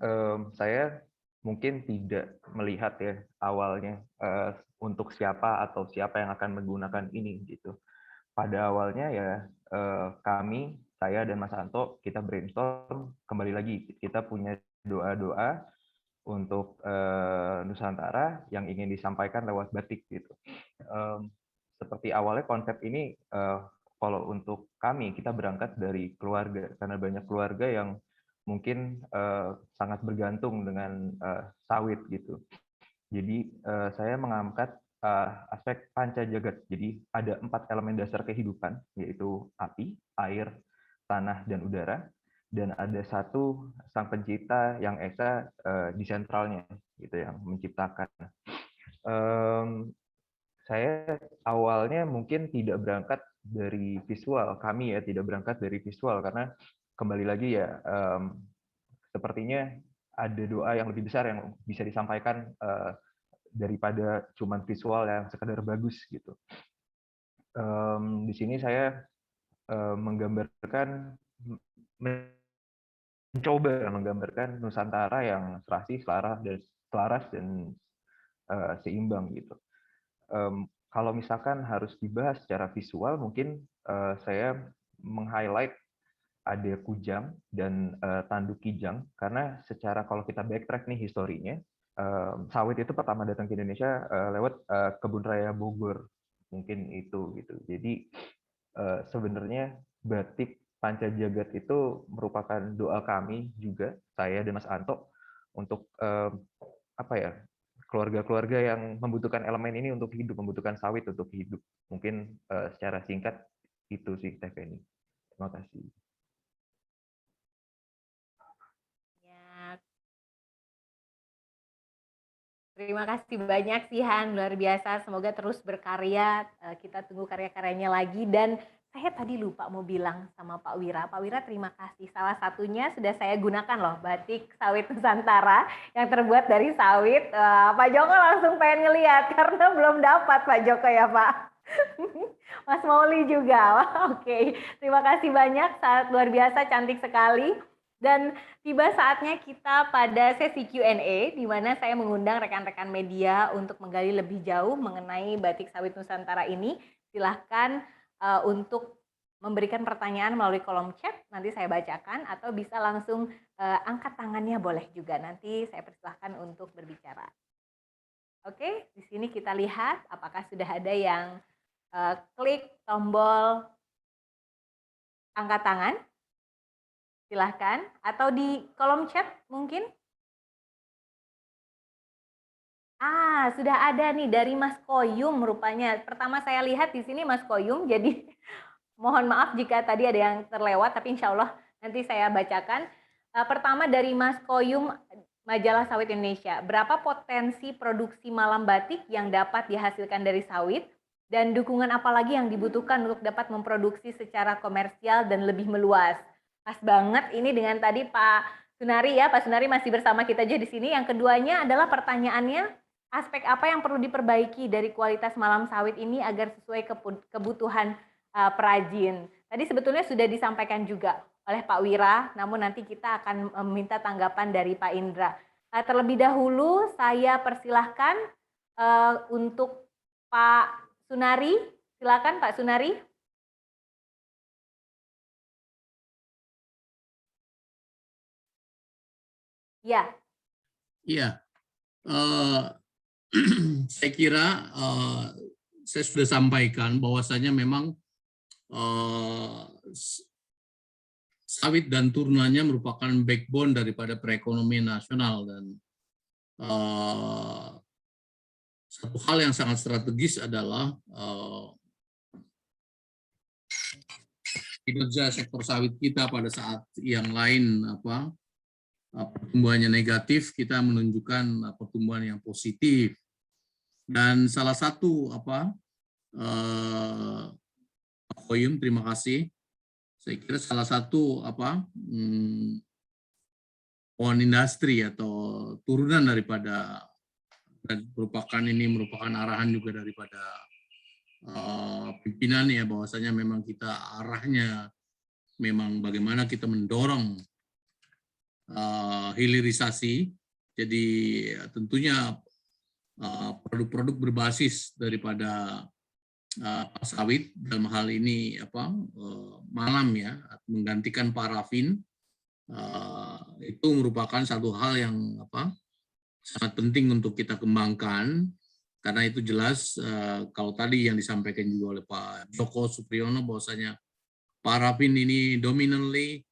saya mungkin tidak melihat ya awalnya untuk siapa atau siapa yang akan menggunakan ini gitu. Pada awalnya ya kami, saya dan Mas Anto, kita brainstorm kembali lagi. Kita punya doa-doa untuk Nusantara yang ingin disampaikan lewat batik gitu. Seperti awalnya konsep ini kalau untuk kami kita berangkat dari keluarga, karena banyak keluarga yang mungkin sangat bergantung dengan sawit gitu. Jadi saya mengangkat aspek panca jagat. Jadi ada 4 elemen dasar kehidupan, yaitu api, air, tanah, dan udara. Dan ada satu sang pencipta yang esa di sentralnya, gitu, yang menciptakan. Saya awalnya mungkin tidak berangkat dari visual, kami ya tidak berangkat dari visual, karena kembali lagi ya sepertinya ada doa yang lebih besar yang bisa disampaikan daripada cuman visual yang sekedar bagus gitu. Di sini saya mencoba menggambarkan Nusantara yang serasi, selaras dan seimbang gitu. Kalau misalkan harus dibahas secara visual, mungkin saya meng-highlight ada kujang dan tanduk kijang, karena secara kalau kita backtrack nih historinya, sawit itu pertama datang ke Indonesia lewat kebun raya Bogor, mungkin itu gitu. Jadi sebenarnya batik panca jagat itu merupakan doa kami juga, saya dan Mas Anto, untuk apa ya, keluarga-keluarga yang membutuhkan elemen ini untuk hidup, membutuhkan sawit untuk hidup. Mungkin secara singkat itu sih Teveni. Terima kasih. Terima kasih banyak Shihan, luar biasa. Semoga terus berkarya. Kita tunggu karya-karyanya lagi. Dan saya tadi lupa mau bilang sama Pak Wira. Pak Wira terima kasih. Salah satunya sudah saya gunakan loh, batik sawit Nusantara yang terbuat dari sawit. Pak Joko langsung pengen ngeliat karena belum dapat Pak Joko ya Pak. Mas Mauli juga. Wah, oke. Terima kasih banyak, sangat luar biasa, cantik sekali. Dan tiba saatnya kita pada sesi Q&A, di mana saya mengundang rekan-rekan media untuk menggali lebih jauh mengenai batik sawit Nusantara ini. Silahkan untuk memberikan pertanyaan melalui kolom chat, nanti saya bacakan, atau bisa langsung angkat tangannya boleh juga. Nanti saya persilahkan untuk berbicara. Oke, di sini kita lihat apakah sudah ada yang klik tombol angkat tangan. Silahkan, atau di kolom chat mungkin. Sudah ada nih dari Mas Koyum rupanya. Pertama saya lihat di sini Mas Koyum, jadi mohon maaf jika tadi ada yang terlewat, tapi insya Allah nanti saya bacakan. Pertama dari Mas Koyum, Majalah Sawit Indonesia. Berapa potensi produksi malam batik yang dapat dihasilkan dari sawit? Dan dukungan apa lagi yang dibutuhkan untuk dapat memproduksi secara komersial dan lebih meluas? Pas banget ini dengan tadi Pak Sunari ya, Pak Sunari masih bersama kita aja di sini. Yang keduanya adalah pertanyaannya, aspek apa yang perlu diperbaiki dari kualitas malam sawit ini agar sesuai kebutuhan perajin. Tadi sebetulnya sudah disampaikan juga oleh Pak Wira, namun nanti kita akan meminta tanggapan dari Pak Indra. Terlebih dahulu saya persilahkan untuk Pak Sunari. Silakan Pak Sunari. Ya. Iya. Saya kira saya sudah sampaikan bahwasanya memang sawit dan turunannya merupakan backbone daripada perekonomian nasional, dan satu hal yang sangat strategis adalah kinerja sektor sawit kita pada saat yang lain pertumbuhannya negatif, kita menunjukkan pertumbuhan yang positif. Dan salah satu Pak Koyum, terima kasih. Saya kira salah satu pohon industri atau turunan daripada, dan merupakan arahan juga daripada pimpinan ya, bahwasanya memang kita arahnya memang bagaimana kita mendorong hilirisasi. Jadi tentunya produk-produk berbasis daripada sawit, dalam hal ini malam ya, menggantikan parafin, itu merupakan satu hal yang sangat penting untuk kita kembangkan, karena itu jelas kalau tadi yang disampaikan juga oleh Pak Joko Supriyono bahwasanya parafin ini dominantly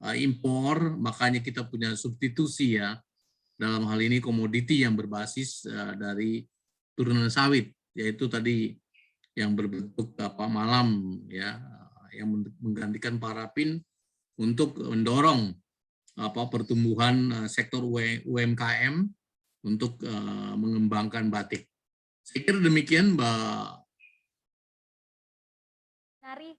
impor, makanya kita punya substitusi ya, dalam hal ini komoditi yang berbasis dari turunan sawit, yaitu tadi yang berbentuk malam ya, yang menggantikan parafin untuk mendorong pertumbuhan sektor UMKM untuk mengembangkan batik. Saya kira demikian, Mbak. Nari.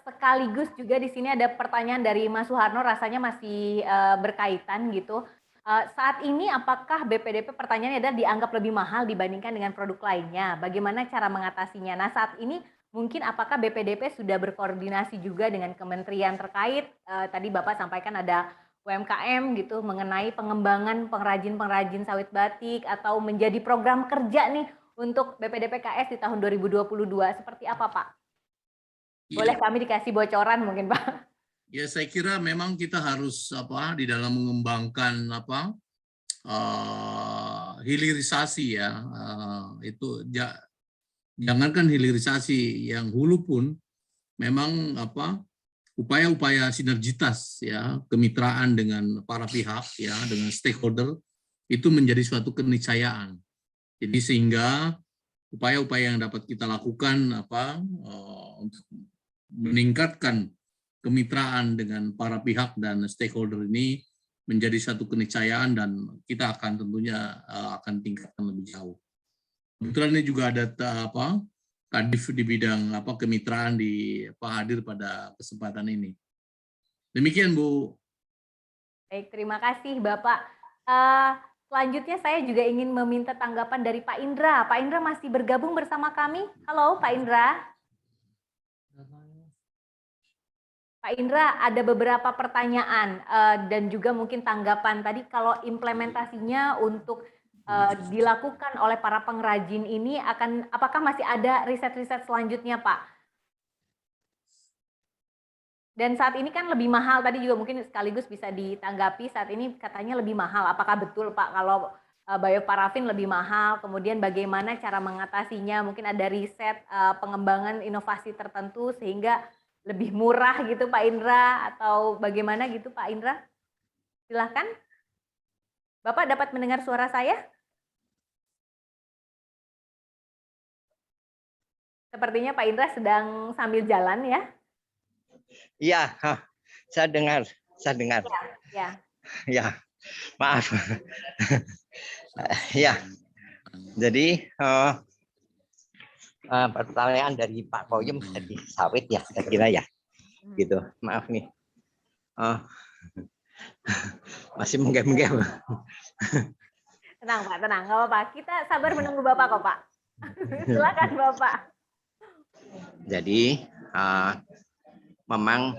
Sekaligus juga di sini ada pertanyaan dari Mas Suharno, rasanya masih berkaitan gitu. Saat ini apakah BPDP, pertanyaannya adalah, dianggap lebih mahal dibandingkan dengan produk lainnya? Bagaimana cara mengatasinya? Nah, saat ini mungkin apakah BPDP sudah berkoordinasi juga dengan kementerian terkait? Tadi Bapak sampaikan ada UMKM gitu, mengenai pengembangan pengrajin-pengrajin sawit batik, atau menjadi program kerja nih untuk BPDPKS di tahun 2022. Seperti apa Pak? Boleh kami dikasih bocoran mungkin Pak? Ya, saya kira memang kita harus di dalam mengembangkan hilirisasi ya, itu jangankan hilirisasi yang hulu pun memang upaya-upaya sinergitas ya, kemitraan dengan para pihak ya, dengan stakeholder itu menjadi suatu keniscayaan. Jadi sehingga upaya-upaya yang dapat kita lakukan untuk meningkatkan kemitraan dengan para pihak dan stakeholder ini menjadi satu keniscayaan, dan kita akan tentunya akan tingkatkan lebih jauh. Kebetulan ini juga ada Kadif di bidang kemitraan hadir pada kesempatan ini. Demikian Bu. Baik, terima kasih Bapak. Selanjutnya saya juga ingin meminta tanggapan dari Pak Indra. Pak Indra masih bergabung bersama kami. Halo Pak Indra. Pak Indra, ada beberapa pertanyaan dan juga mungkin tanggapan tadi kalau implementasinya untuk dilakukan oleh para pengrajin ini apakah masih ada riset-riset selanjutnya Pak? Dan saat ini kan lebih mahal, tadi juga mungkin sekaligus bisa ditanggapi, saat ini katanya lebih mahal. Apakah betul Pak kalau bioparafin lebih mahal, kemudian bagaimana cara mengatasinya, mungkin ada riset pengembangan inovasi tertentu sehingga lebih murah gitu Pak Indra, atau bagaimana gitu Pak Indra? Silahkan. Bapak dapat mendengar suara saya? Sepertinya Pak Indra sedang sambil jalan ya? Iya, saya dengar. Ya. Ya, maaf. Ya, jadi pertanyaan dari Pak Koyum tadi sawit ya, saya kira ya, gitu. Maaf nih, masih menggem-menggem. Tenang Pak, tenang, nggak apa-apa. Kita sabar menunggu Bapak kok Pak. Silakan Bapak. Jadi memang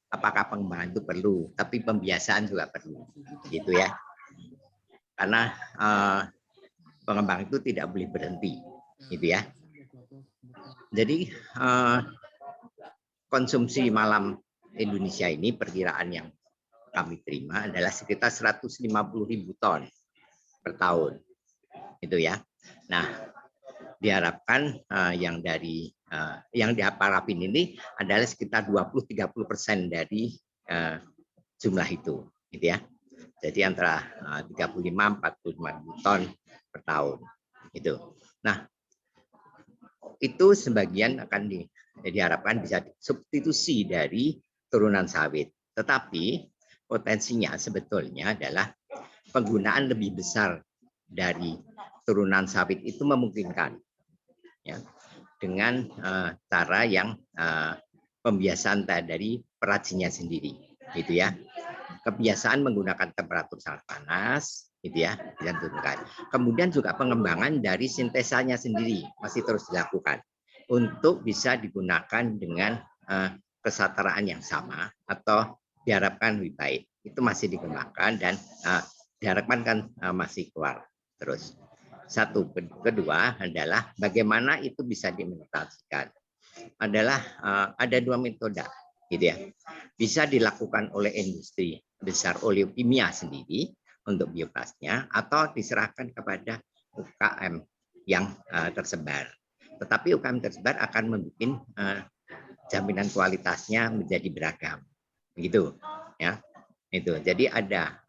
apakah pengembangan itu perlu, tapi pembiasaan juga perlu, gitu ya. Karena pengembangan itu tidak boleh berhenti, gitu ya. Jadi konsumsi malam Indonesia ini perkiraan yang kami terima adalah sekitar 150.000 ton per tahun, itu ya. Nah, diharapkan yang di parafin ini adalah sekitar 20-30% dari jumlah itu, gitu ya. Jadi antara 35-45 ton per tahun, gitu. Nah, itu sebagian akan diharapkan bisa substitusi dari turunan sawit. Tetapi potensinya sebetulnya adalah penggunaan lebih besar dari turunan sawit itu memungkinkan, ya, dengan cara yang pembiasaan dari perajinnya sendiri, gitu ya. Kebiasaan menggunakan temperatur sangat panas, gitu ya, dan turunkan. Kemudian juga pengembangan dari sintesanya sendiri masih terus dilakukan untuk bisa digunakan dengan kesetaraan yang sama atau diharapkan lebih baik. Itu masih dikembangkan dan diharapkan kan masih keluar terus. Satu, kedua adalah bagaimana itu bisa diimplementasikan. Adalah ada dua metode, gitu ya. Bisa dilakukan oleh industri besar oleokimia sendiri untuk bioplasnya atau diserahkan kepada UKM yang tersebar. Tetapi UKM tersebar akan membuat jaminan kualitasnya menjadi beragam, gitu ya. Itu jadi ada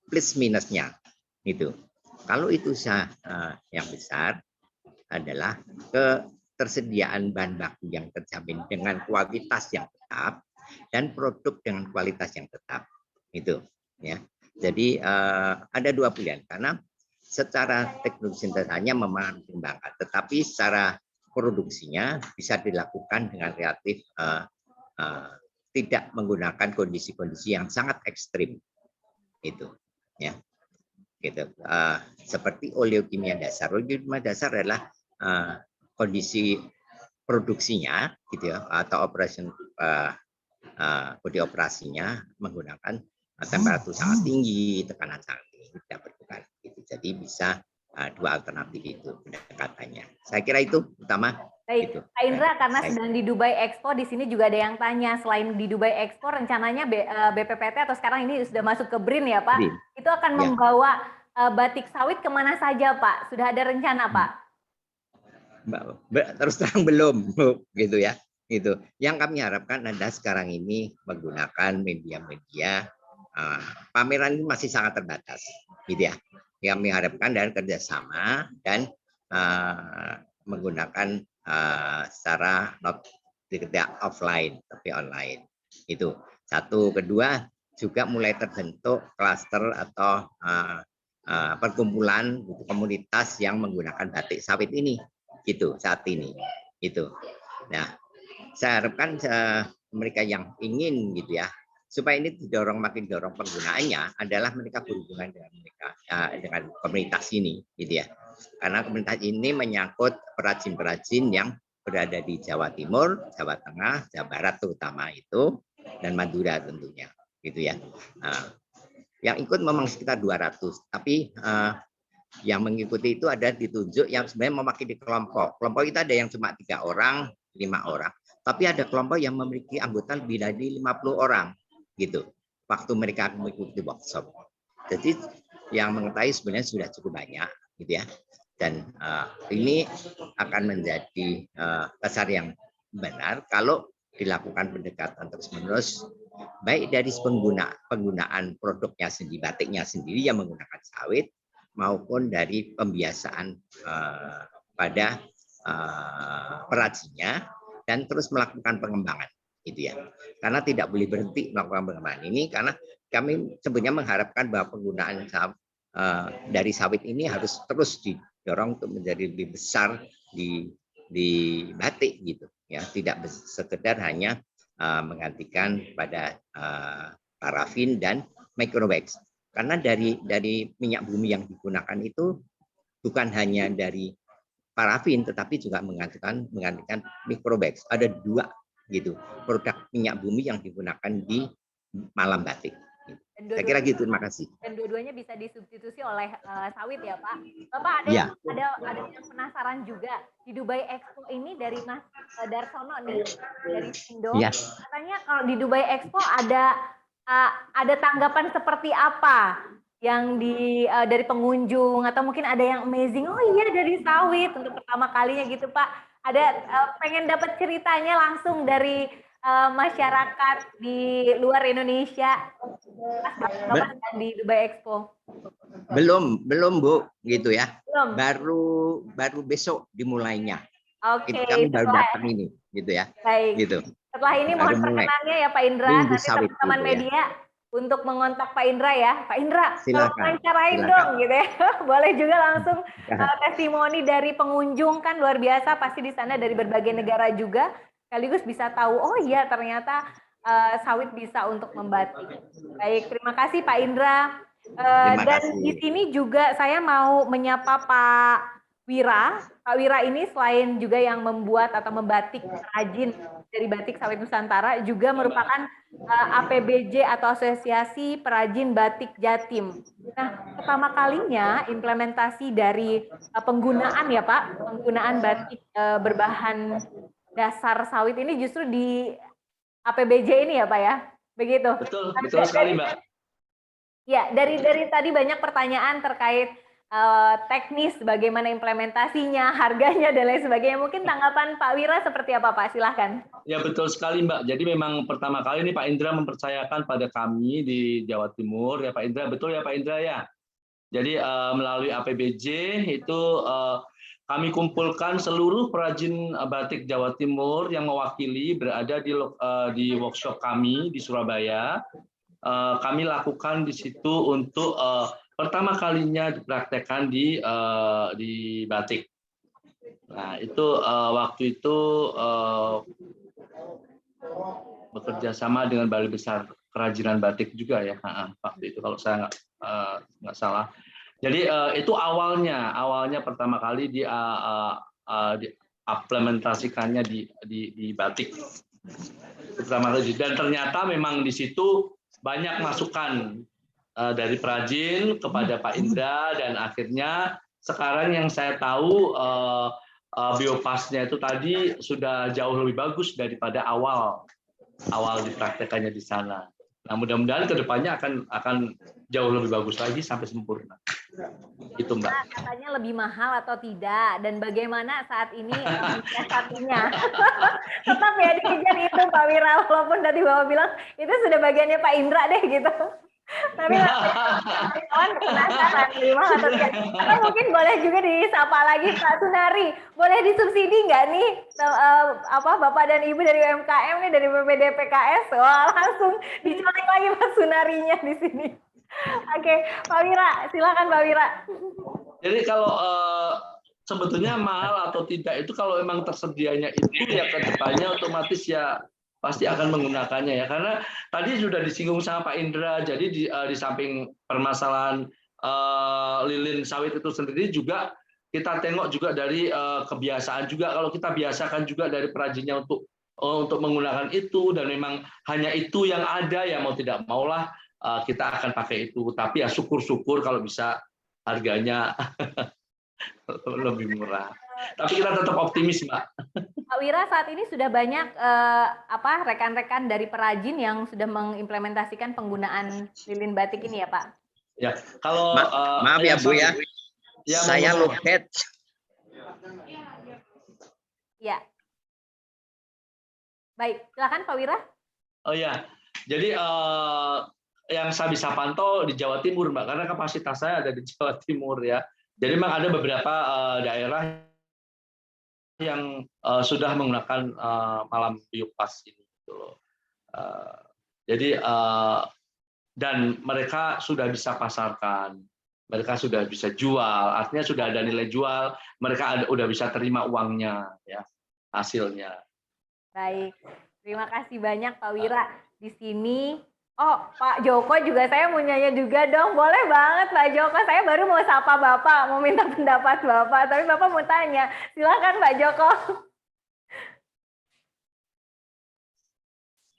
plus minusnya, gitu. Kalau itu yang besar adalah ketersediaan bahan baku yang terjamin dengan kualitas yang tetap dan produk dengan kualitas yang tetap, itu ya. Jadi ada dua pilihan karena secara teknologi sintesanya memang dikembangkan, tetapi secara produksinya bisa dilakukan dengan relatif tidak menggunakan kondisi-kondisi yang sangat ekstrim, itu ya. Gitu. Seperti oleokimia dasar. Oleokimia dasar adalah kondisi produksinya, gitu ya, atau kode operasinya menggunakan temperatur sangat tinggi, tekanan sangat tinggi, tidak bertukar. Gitu. Jadi bisa dua alternatif itu pendekatannya. Saya kira itu utama. Baik, gitu. Pak Indra, karena sedang di Dubai Expo, di sini juga ada yang tanya, selain di Dubai Expo, rencananya BPPT atau sekarang ini sudah masuk ke BRIN ya Pak, BRIN. Itu akan membawa batik sawit kemana saja Pak? Sudah ada rencana Pak? Terus terang belum, gitu ya. Gitu. Yang kami harapkan adalah sekarang ini menggunakan media-media, pameran ini masih sangat terbatas, gitu ya. Yang kami harapkan dan kerjasama dan menggunakan secara tidak offline tapi online, itu satu. Kedua juga mulai terbentuk klaster atau perkumpulan komunitas yang menggunakan batik sawit ini, gitu saat ini. Itu. Nah, saya harapkan mereka yang ingin gitu ya, supaya ini didorong, makin dorong penggunaannya adalah mereka berhubungan dengan mereka, dengan komunitas ini gitu ya. Karena komunitas ini menyangkut perajin-perajin yang berada di Jawa Timur, Jawa Tengah, Jawa Barat terutama itu, dan Madura tentunya gitu ya. Yang ikut memang sekitar 200, tapi yang mengikuti itu ada ditunjuk yang sebenarnya mewakili kelompok. Kelompok itu ada yang cuma 3 orang, 5 orang. Tapi ada kelompok yang memiliki anggota lebih dari 50 orang gitu. Waktu mereka mengikuti workshop. Jadi yang mengetahui sebenarnya sudah cukup banyak gitu ya. Dan ini akan menjadi dasar yang benar kalau dilakukan pendekatan terus-menerus, baik dari penggunaan produknya sendiri, batiknya sendiri yang menggunakan sawit, maupun dari pembiasaan pada perajinnya, dan terus melakukan pengembangan gitu ya. Karena tidak boleh berhenti melakukan pengembangan ini, karena kami sebenarnya mengharapkan bahwa penggunaan dari sawit ini harus terus didorong untuk menjadi lebih besar di batik gitu ya, tidak sekedar hanya menggantikan pada parafin dan microwax. Karena dari minyak bumi yang digunakan itu bukan hanya dari parafin, tetapi juga menggantikan microwax. Ada 2 gitu produk minyak bumi yang digunakan di Malam Batik. Saya kira gitu, terima kasih. Dan dua-duanya bisa disubstitusi oleh sawit ya Pak. Bapak ada yang penasaran juga di Dubai Expo ini dari Mas Darsono nih dari Indo. Katanya kalau di Dubai Expo ada tanggapan seperti apa yang dari pengunjung, atau mungkin ada yang amazing, oh iya dari sawit untuk pertama kalinya gitu Pak. Ada pengen dapat ceritanya langsung dari masyarakat di luar Indonesia di Dubai Expo. Belum Bu gitu ya. Belum. Baru besok dimulainya. Oke. Kami baru datang ini gitu ya. Baik. Gitu. Setelah ini mohon perkenannya ya Pak Indra, nanti teman-teman gitu media untuk mengontak Pak Indra ya. Pak Indra, silakan, kalau wawancarain dong gitu ya. Boleh juga langsung testimoni dari pengunjung, kan luar biasa pasti di sana dari berbagai negara juga. Sekaligus bisa tahu, oh iya ternyata sawit bisa untuk membatik. Baik, terima kasih Pak Indra. Dan di sini juga saya mau menyapa Pak Wira. Pak Wira ini selain juga yang membuat atau membatik perajin dari Batik Sawit Nusantara, juga merupakan APBJ atau Asosiasi Perajin Batik Jatim. Nah, pertama kalinya implementasi dari penggunaan ya Pak, penggunaan batik berbahan dasar sawit ini justru di APBJ ini ya Pak ya, begitu? Betul sekali Mbak. Ya, dari tadi banyak pertanyaan terkait teknis, bagaimana implementasinya, harganya, dan lain sebagainya. Mungkin tanggapan Pak Wira seperti apa Pak? Silahkan. Ya betul sekali Mbak. Jadi memang pertama kali ini Pak Indra mempercayakan pada kami di Jawa Timur. Ya Pak Indra, betul ya Pak Indra ya. Jadi melalui APBJ itu kami kumpulkan seluruh perajin batik Jawa Timur yang mewakili berada di workshop kami di Surabaya. Kami lakukan di situ untuk pertama kalinya dipraktekkan di batik. Nah itu waktu itu bekerja sama dengan Balai Besar Kerajinan Batik juga ya waktu itu kalau saya nggak salah. Jadi itu awalnya pertama kali diimplementasikannya di batik pertama kali, dan ternyata memang di situ banyak masukan dari perajin kepada Pak Indra, dan akhirnya sekarang yang saya tahu biopasnya itu tadi sudah jauh lebih bagus daripada awal dipraktekannya di sana. Nah mudah-mudahan kedepannya akan jauh lebih bagus lagi sampai sempurna. Itu Mbak. Nah, katanya lebih mahal atau tidak, dan bagaimana saat ini mensiasatinya? Tetap ya dikejar itu Pak Wira, walaupun tadi Bapak bilang itu sudah bagiannya Pak Indra deh gitu. Tapi kawan penasaran lebih mahal atau tidak? Atau mungkin boleh juga disapa lagi Pak Sunari, boleh disubsidi nggak nih Bapak dan Ibu dari UMKM nih dari BPDPKS? Wah langsung dicolek lagi Pak Sunarinya di sini. Oke, Pak Wira, silakan Pak Wira. Jadi kalau sebetulnya mahal atau tidak itu kalau memang tersedianya itu ya ke depannya otomatis ya pasti akan menggunakannya ya. Karena tadi sudah disinggung sama Pak Indra, jadi di samping permasalahan lilin sawit itu sendiri juga kita tengok juga dari kebiasaan juga. Kalau kita biasakan juga dari perajinnya untuk menggunakan itu dan memang hanya itu yang ada ya mau tidak maulah kita akan pakai itu. Tapi ya syukur-syukur kalau bisa harganya lebih murah. Tapi kita tetap optimis, Mbak. Pak Wira, saat ini sudah banyak rekan-rekan dari perajin yang sudah mengimplementasikan penggunaan lilin batik ini ya, Pak? Ya, kalau maaf ya Bu ya, saya loket. Ya. Baik, silakan Pak Wira. Oh ya, jadi yang saya bisa pantau di Jawa Timur, Mbak, karena kapasitas saya ada di Jawa Timur ya. Jadi memang ada beberapa daerah yang sudah menggunakan malam biopas ini. Gitu loh. Jadi dan mereka sudah bisa pasarkan, mereka sudah bisa jual, artinya sudah ada nilai jual, mereka udah bisa terima uangnya, ya hasilnya. Baik, terima kasih banyak Pak Wira. Di sini, oh Pak Joko juga saya mau nanya juga dong, boleh banget Pak Joko. Saya baru mau sapa Bapak, mau minta pendapat Bapak, tapi Bapak mau tanya, silakan Pak Joko.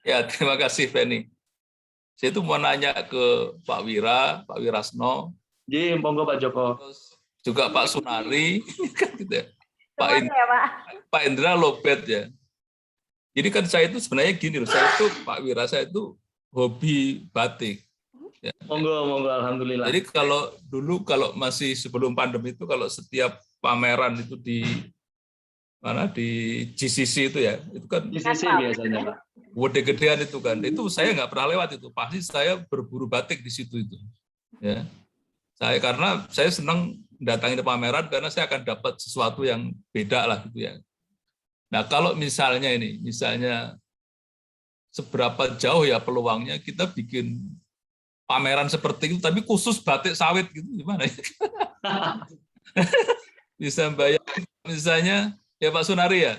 Ya, terima kasih Feni. Saya itu mau nanya ke Pak Wira, Pak Wirasno. Jadi, monggo Pak Joko. Juga Pak Sunari, gitu ya. Pak Indra lobet ya. Jadi kan saya itu sebenarnya gini loh, saya itu Pak Wira, saya itu hobi batik. Ya. Monggo, alhamdulillah. Jadi kalau dulu masih sebelum pandemi itu kalau setiap pameran itu di GCC itu ya, itu kan GCC biasanya Pak. Gede-gedean itu kan, itu saya nggak pernah lewat itu, pasti saya berburu batik di situ itu. Ya, karena saya senang datangi pameran karena saya akan dapat sesuatu yang beda lah gitu ya. Nah kalau misalnya seberapa jauh ya peluangnya kita bikin pameran seperti itu, tapi khusus batik sawit gitu gimana ya? Bisa bayar misalnya ya Pak Sunari ya.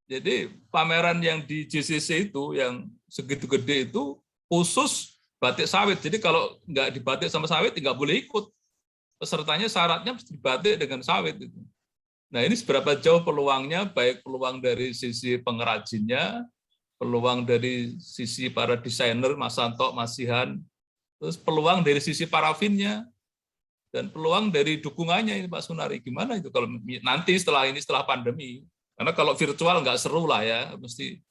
Jadi pameran yang di JCC itu yang segitu gede itu khusus batik sawit. Jadi kalau nggak dibatik sama sawit nggak boleh ikut. Pesertanya syaratnya mesti dibatik dengan sawit itu. Nah ini seberapa jauh peluangnya, baik peluang dari sisi pengrajinnya, peluang dari sisi para desainer, Mas Santo, Mas Sihan, terus peluang dari sisi parafinnya, dan peluang dari dukungannya ini Pak Sunari. Gimana itu kalau nanti setelah pandemi? Karena kalau virtual nggak seru lah ya, mesti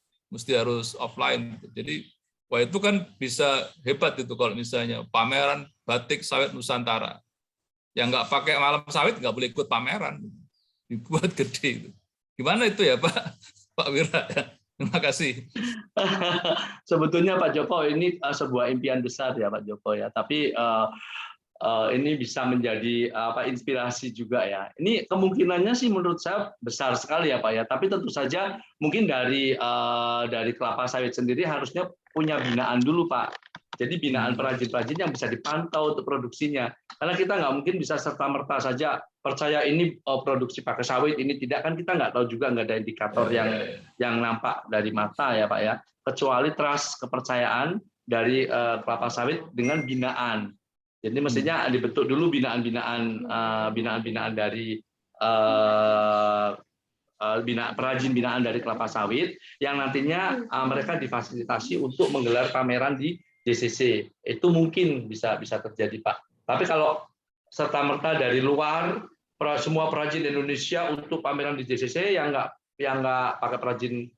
harus offline. Jadi, wah itu kan bisa hebat itu kalau misalnya pameran batik sawit Nusantara. Yang nggak pakai malam sawit nggak boleh ikut pameran. Dibuat gede itu. Gimana itu ya Pak Wira? Terima kasih. Sebetulnya Pak Joko ini sebuah impian besar ya Pak Joko ya. Tapi ini bisa menjadi inspirasi juga ya. Ini kemungkinannya sih menurut saya besar sekali ya Pak ya. Tapi tentu saja mungkin dari kelapa sawit sendiri harusnya punya binaan dulu Pak. Jadi binaan perajin-perajin yang bisa dipantau untuk produksinya. Karena kita nggak mungkin bisa serta-merta saja percaya ini produksi pakai sawit, ini tidak, kan kita nggak tahu juga, nggak ada indikator yang nampak dari mata ya Pak ya. Kecuali trust, kepercayaan dari kelapa sawit dengan binaan. Jadi mestinya dibentuk dulu binaan-binaan dari perajin binaan dari kelapa sawit yang nantinya mereka difasilitasi untuk menggelar pameran di JCC. Itu mungkin bisa terjadi Pak. Tapi kalau serta-merta dari luar semua perajin Indonesia untuk pameran di JCC yang nggak pakai perajin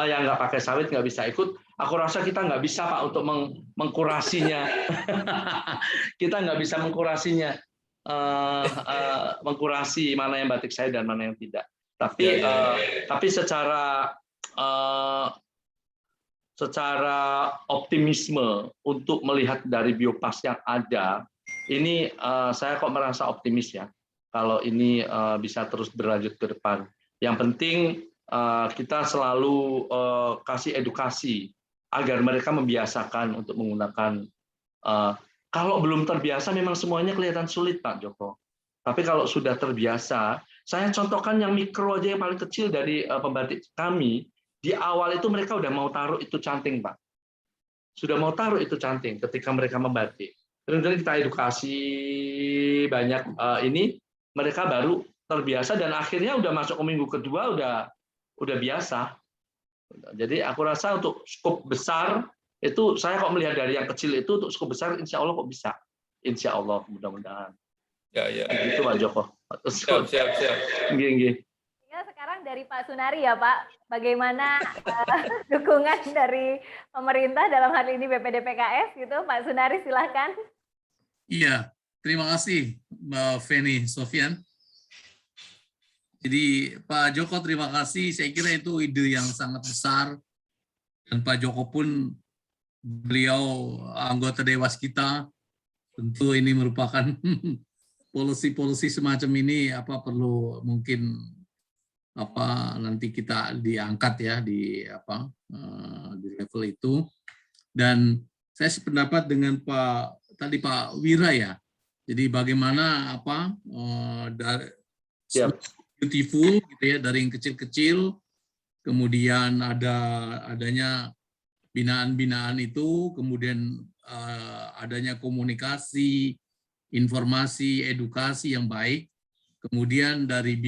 yang nggak pakai sawit nggak bisa ikut. Aku rasa kita nggak bisa Pak untuk mengkurasinya. Kita nggak bisa mengkurasinya, mengkurasi mana yang batik saya dan mana yang tidak. Tapi secara optimisme untuk melihat dari biopas yang ada, ini saya kok merasa optimis ya. Kalau ini bisa terus berlanjut ke depan. Yang penting kita selalu kasih edukasi agar mereka membiasakan untuk menggunakan. Kalau belum terbiasa memang semuanya kelihatan sulit Pak Joko. Tapi kalau sudah terbiasa Saya contohkan yang mikro aja, yang paling kecil dari pembatik kami. Di awal itu mereka udah mau taruh itu canting, Pak. Sudah mau taruh itu canting ketika mereka membatik. Kemudian kita edukasi banyak ini, mereka baru terbiasa dan akhirnya udah masuk ke minggu kedua udah biasa. Jadi aku rasa untuk skop besar itu saya kok melihat dari yang kecil itu untuk skop besar insya Allah kok bisa. Insya Allah mudah-mudahan. Ya. Itu Pak Joko. Siap. Nggih. Ya, sekarang dari Pak Sunari ya Pak, bagaimana dukungan dari pemerintah dalam hal ini BPDPKS gitu, Pak Sunari silahkan. Iya, terima kasih Mbak Feni Sofian. Jadi Pak Joko terima kasih, saya kira itu ide yang sangat besar dan Pak Joko pun beliau anggota Dewas kita, tentu ini merupakan polisi semacam ini perlu mungkin nanti kita diangkat ya di level itu. Dan saya sependapat dengan Pak Wira ya. Jadi bagaimana beautiful gitu ya, dari yang kecil-kecil, kemudian adanya binaan-binaan itu, kemudian adanya komunikasi, informasi, edukasi yang baik, kemudian dari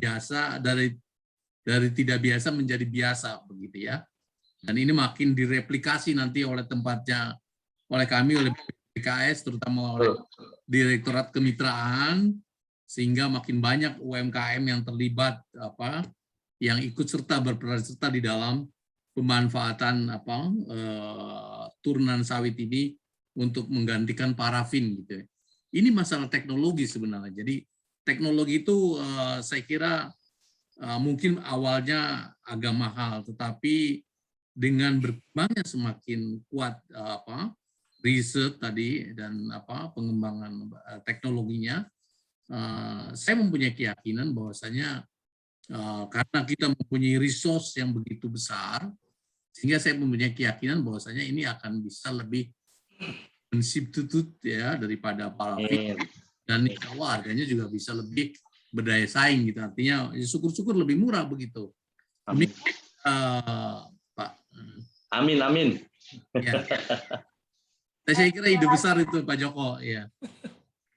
tidak biasa menjadi biasa begitu ya. Dan ini makin direplikasi nanti oleh kami oleh BPDPKS, terutama oleh Direktorat Kemitraan, sehingga makin banyak UMKM yang terlibat yang ikut serta berperan serta di dalam pemanfaatan turunan sawit ini untuk menggantikan parafin gitu ya. Ini masalah teknologi sebenarnya. Jadi teknologi itu saya kira mungkin awalnya agak mahal, tetapi dengan berkembangnya semakin kuat riset tadi dan pengembangan teknologinya, saya mempunyai keyakinan bahwasanya karena kita mempunyai resource yang begitu besar, sehingga saya mempunyai keyakinan bahwasanya ini akan bisa lebih mensubstitut ya daripada parafin, dan insya Allah harganya juga bisa lebih berdaya saing gitu. Artinya syukur-syukur lebih murah begitu. Amin. Pak. Amin. Ya. Saya kira ide besar itu Pak Joko ya.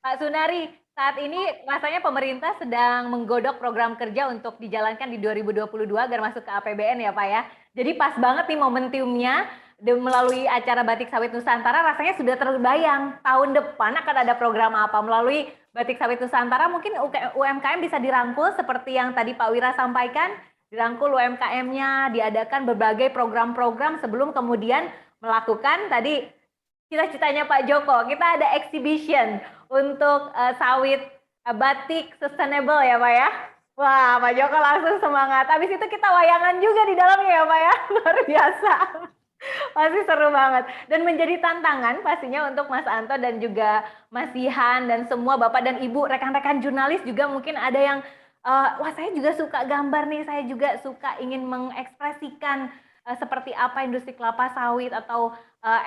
Pak Sunari, saat ini rasanya pemerintah sedang menggodok program kerja untuk dijalankan di 2022 agar masuk ke APBN ya Pak ya. Jadi pas banget nih momentumnya melalui acara Batik Sawit Nusantara, rasanya sudah terbayang tahun depan akan ada program apa. Melalui Batik Sawit Nusantara mungkin UMKM bisa dirangkul seperti yang tadi Pak Wira sampaikan, dirangkul UMKM-nya, diadakan berbagai program-program sebelum kemudian melakukan tadi cita-citanya Pak Joko. Kita ada exhibition untuk sawit batik sustainable ya Pak ya. Wah, Pak Joko langsung semangat. Habis itu kita wayangan juga di dalamnya ya Pak ya. Luar biasa. Pasti seru banget. Dan menjadi tantangan pastinya untuk Mas Anto dan juga Mas Ihan dan semua Bapak dan Ibu, rekan-rekan jurnalis juga mungkin ada yang, wah saya juga suka gambar nih, saya juga suka ingin mengekspresikan seperti apa industri kelapa sawit atau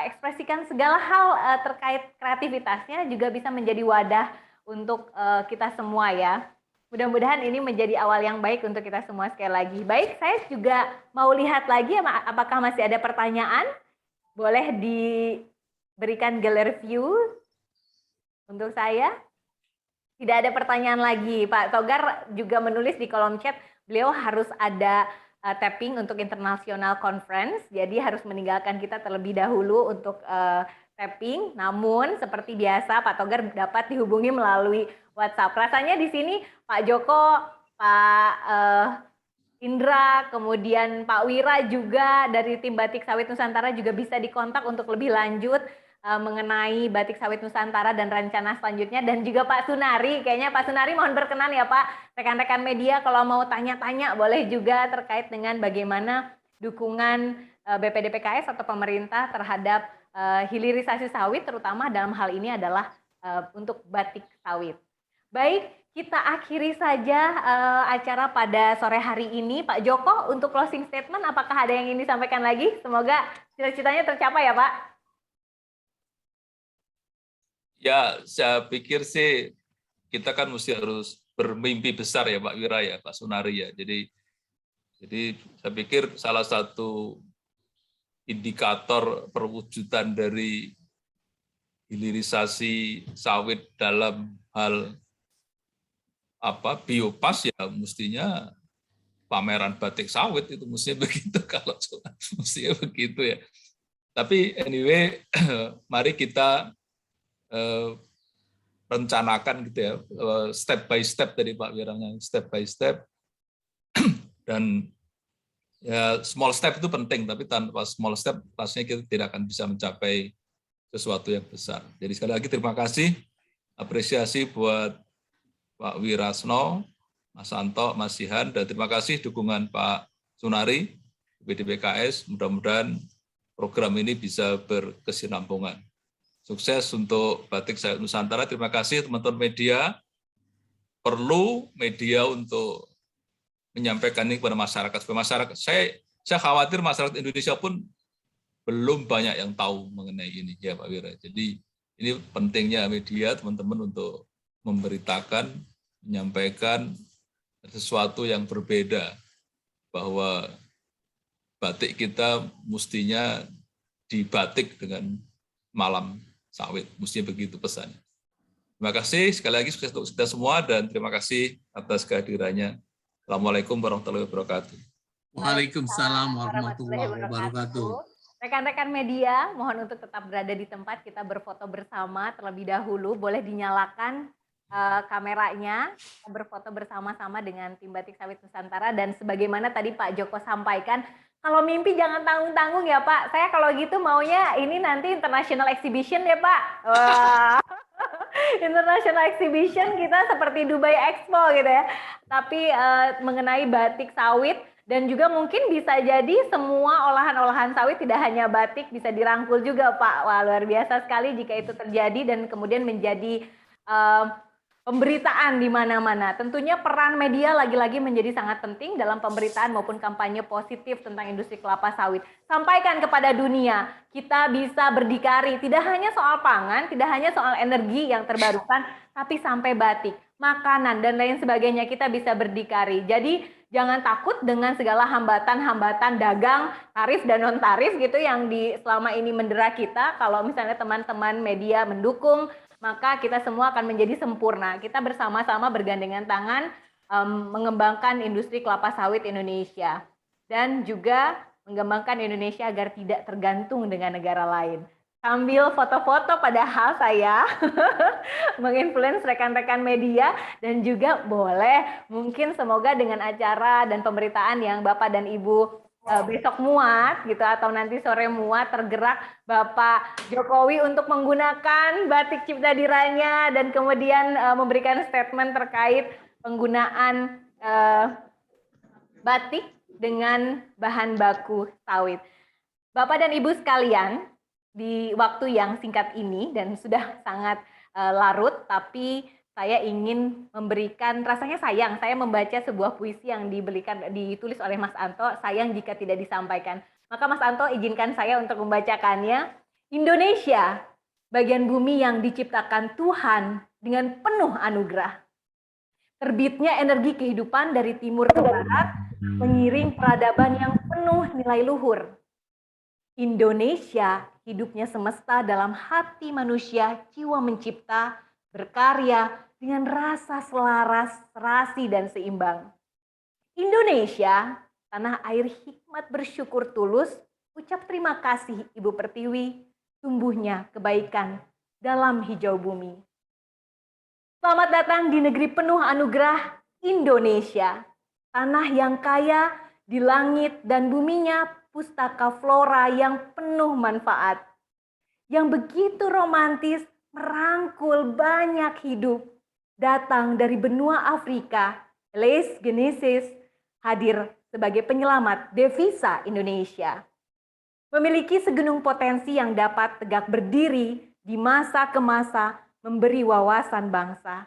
ekspresikan segala hal terkait kreativitasnya juga bisa menjadi wadah untuk kita semua ya. Mudah-mudahan ini menjadi awal yang baik untuk kita semua sekali lagi. Baik, saya juga mau lihat lagi apakah masih ada pertanyaan. Boleh diberikan gallery view untuk saya. Tidak ada pertanyaan lagi. Pak Togar juga menulis di kolom chat, beliau harus ada tapping untuk international conference, jadi harus meninggalkan kita terlebih dahulu untuk tapping. Namun seperti biasa Pak Togar dapat dihubungi melalui WhatsApp. Rasanya di sini Pak Joko, Pak Indra, kemudian Pak Wira juga dari tim Batik Sawit Nusantara juga bisa dikontak untuk lebih lanjut mengenai Batik Sawit Nusantara dan rencana selanjutnya. Dan juga Pak Sunari, kayaknya Pak Sunari mohon berkenan ya Pak, rekan-rekan media kalau mau tanya-tanya boleh juga terkait dengan bagaimana dukungan BPDPKS atau pemerintah terhadap hilirisasi sawit, terutama dalam hal ini adalah untuk batik sawit. Baik, kita akhiri saja acara pada sore hari ini. Pak Joko, untuk closing statement, apakah ada yang ingin disampaikan lagi? Semoga cita-citanya tercapai ya Pak. Ya, saya pikir sih kita kan mesti harus bermimpi besar ya Pak Wira ya, Pak Sunari ya. Jadi saya pikir salah satu indikator perwujudan dari hilirisasi sawit dalam hal biopas ya mestinya pameran batik sawit itu mestinya begitu kalau mestinya begitu ya. Tapi anyway, mari kita rencanakan gitu ya, step by step dari Pak Wiranya, step by step. Dan ya small step itu penting, tapi tanpa small step pastinya kita tidak akan bisa mencapai sesuatu yang besar. Jadi sekali lagi terima kasih, apresiasi buat Pak Wirasno, Mas Santo, Mas Jihan, dan terima kasih dukungan Pak Sunari, BDPKS. Mudah-mudahan program ini bisa berkesinambungan. Sukses untuk Batik Sawit Nusantara. Terima kasih teman-teman media. Perlu media untuk menyampaikan ini kepada masyarakat. Saya khawatir masyarakat Indonesia pun belum banyak yang tahu mengenai ini, ya Pak Wira. Jadi ini pentingnya media, teman-teman, untuk memberitakan, menyampaikan sesuatu yang berbeda, bahwa batik kita mestinya dibatik dengan malam sawit, mestinya begitu pesannya. Terima kasih sekali lagi, sukses untuk kita semua, dan terima kasih atas kehadirannya. Assalamualaikum warahmatullahi wabarakatuh. Waalaikumsalam warahmatullahi wabarakatuh. Rekan-rekan media, mohon untuk tetap berada di tempat, kita berfoto bersama terlebih dahulu. Boleh dinyalakan kameranya, berfoto bersama-sama dengan tim Batik Sawit Nusantara. Dan sebagaimana tadi Pak Joko sampaikan, kalau mimpi jangan tanggung-tanggung ya Pak. Saya kalau gitu maunya ini nanti international exhibition ya Pak. Wah. International exhibition kita seperti Dubai Expo gitu ya. Tapi mengenai batik sawit, dan juga mungkin bisa jadi semua olahan-olahan sawit, tidak hanya batik, bisa dirangkul juga Pak. Wah, luar biasa sekali jika itu terjadi dan kemudian menjadi pemberitaan di mana-mana. Tentunya peran media lagi-lagi menjadi sangat penting dalam pemberitaan maupun kampanye positif tentang industri kelapa sawit. Sampaikan kepada dunia, kita bisa berdikari, tidak hanya soal pangan, tidak hanya soal energi yang terbarukan, tapi sampai batik, makanan, dan lain sebagainya kita bisa berdikari. Jadi jangan takut dengan segala hambatan-hambatan dagang, tarif dan non-tarif gitu yang selama ini mendera kita. Kalau misalnya teman-teman media mendukung, maka kita semua akan menjadi sempurna. Kita bersama-sama bergandengan tangan mengembangkan industri kelapa sawit Indonesia. Dan juga mengembangkan Indonesia agar tidak tergantung dengan negara lain. Sambil foto-foto padahal saya menginfluence rekan-rekan media, dan juga boleh mungkin semoga dengan acara dan pemberitaan yang Bapak dan Ibu besok muat gitu, atau nanti sore muat, tergerak Bapak Jokowi untuk menggunakan batik Cipta Diranya dan kemudian memberikan statement terkait penggunaan batik dengan bahan baku sawit. Bapak dan Ibu sekalian, di waktu yang singkat ini dan sudah sangat larut, tapi saya ingin memberikan, rasanya sayang, saya membaca sebuah puisi yang ditulis oleh Mas Anto, sayang jika tidak disampaikan. Maka Mas Anto izinkan saya untuk membacakannya. Indonesia, bagian bumi yang diciptakan Tuhan dengan penuh anugerah. Terbitnya energi kehidupan dari timur ke barat, mengiring peradaban yang penuh nilai luhur. Indonesia, hidupnya semesta dalam hati manusia, jiwa mencipta, berkarya dengan rasa selaras, serasi, dan seimbang. Indonesia, tanah air hikmat bersyukur tulus, ucap terima kasih Ibu Pertiwi, tumbuhnya kebaikan dalam hijau bumi. Selamat datang di negeri penuh anugerah Indonesia, tanah yang kaya di langit dan buminya, pustaka flora yang penuh manfaat, yang begitu romantis merangkul banyak hidup, datang dari benua Afrika, Les Genesis, hadir sebagai penyelamat devisa Indonesia. Memiliki segenung potensi yang dapat tegak berdiri di masa ke masa, memberi wawasan bangsa.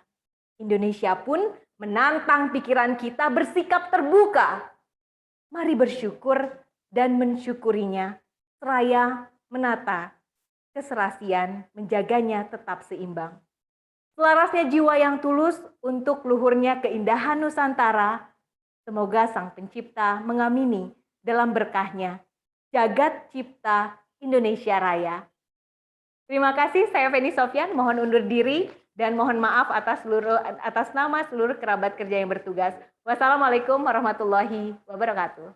Indonesia pun menantang pikiran kita bersikap terbuka. Mari bersyukur dan mensyukurinya, seraya menata keserasian, menjaganya tetap seimbang. Selarasnya jiwa yang tulus untuk luhurnya keindahan Nusantara, semoga Sang Pencipta mengamini dalam berkahnya Jagat Cipta Indonesia Raya. Terima kasih, saya Feni Sofyan, mohon undur diri dan mohon maaf atas nama seluruh kerabat kerja yang bertugas. Wassalamualaikum warahmatullahi wabarakatuh.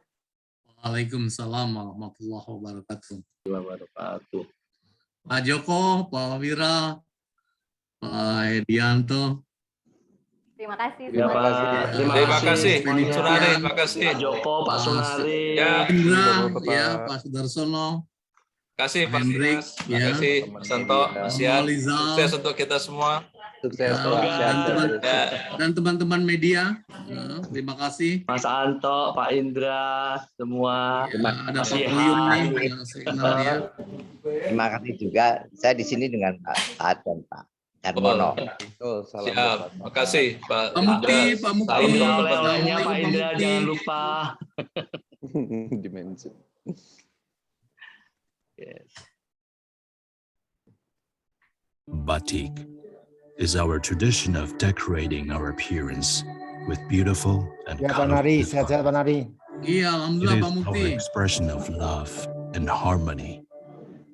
Waalaikumsalam warahmatullahi wabarakatuh. Pak Joko, Pak Wira, Pak Hedianto. Terima kasih. Terima kasih. Terima kasih. Pak Joko, Pak Sunari. Ya. Indra, ya, Pak Sudarsono. Terima kasih Pak Hendrik, Terima kasih Pak Santo, Mas Sian. Sukses untuk kita semua. Sukses. Dan teman-teman media, terima kasih. Mas Anto, Pak Indra, semua. Ada Pak Uyun nih, yang saya kenal dia. Terima kasih juga. Saya di sini dengan Pak Saad dan Pak Darmono. Siap. Terima kasih Pak Pak Mukti, Pak Mukti. Oleh-olehnya Pak Indra, jangan lupa. Dimensi. Yes. Batik is our tradition of decorating our appearance with beautiful and colorful designs. Sehat-sehat Pak Nari. Iya, It alhamdulillah is Pak our Mukti. expression of love and harmony,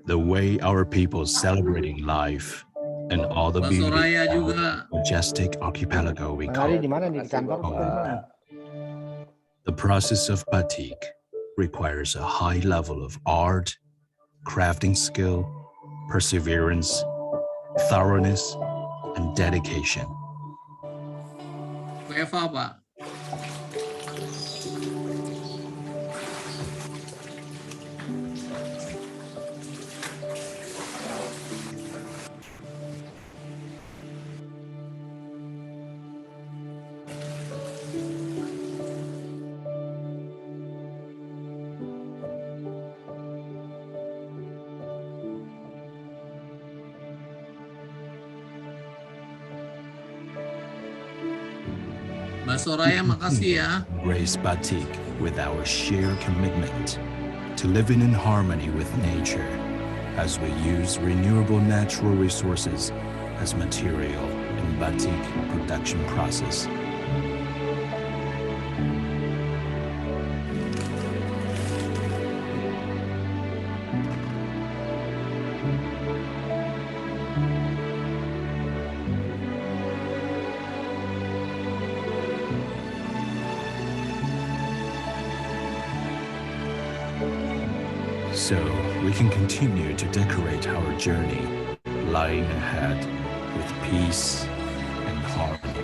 the way our people celebrating life and all the Pak beauty Soraya of juga. our majestic archipelago we Pak call Nari di mana nih, di kantor? The process of batik requires a high level of art, crafting skill, perseverance, thoroughness, and dedication. Pak Eva, Pak. Mbak Soraya, makasih ya. Embrace batik with our shared commitment to living in harmony with nature as we use renewable natural resources as material in batik production process. So we can continue to decorate our journey, lying ahead with peace and harmony.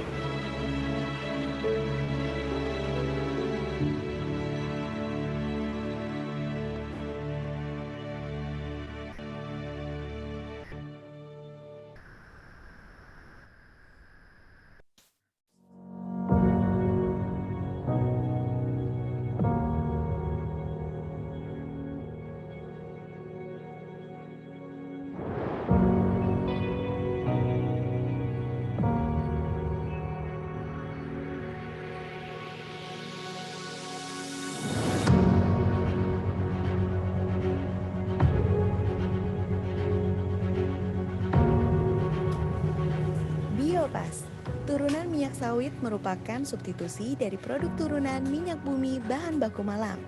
Biopas, turunan minyak sawit merupakan substitusi dari produk turunan minyak bumi bahan baku malam.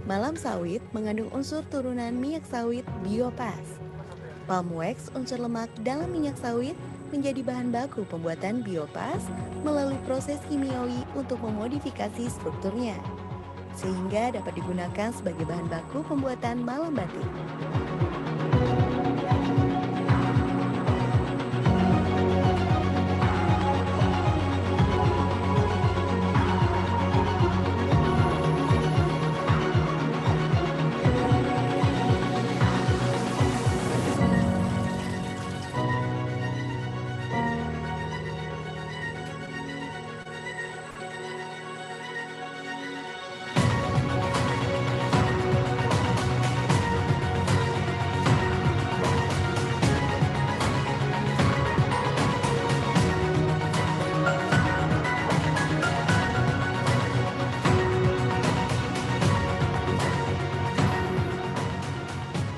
Malam sawit mengandung unsur turunan minyak sawit biopas. Palm wax, unsur lemak dalam minyak sawit, menjadi bahan baku pembuatan biopas melalui proses kimiawi untuk memodifikasi strukturnya, sehingga dapat digunakan sebagai bahan baku pembuatan malam batik.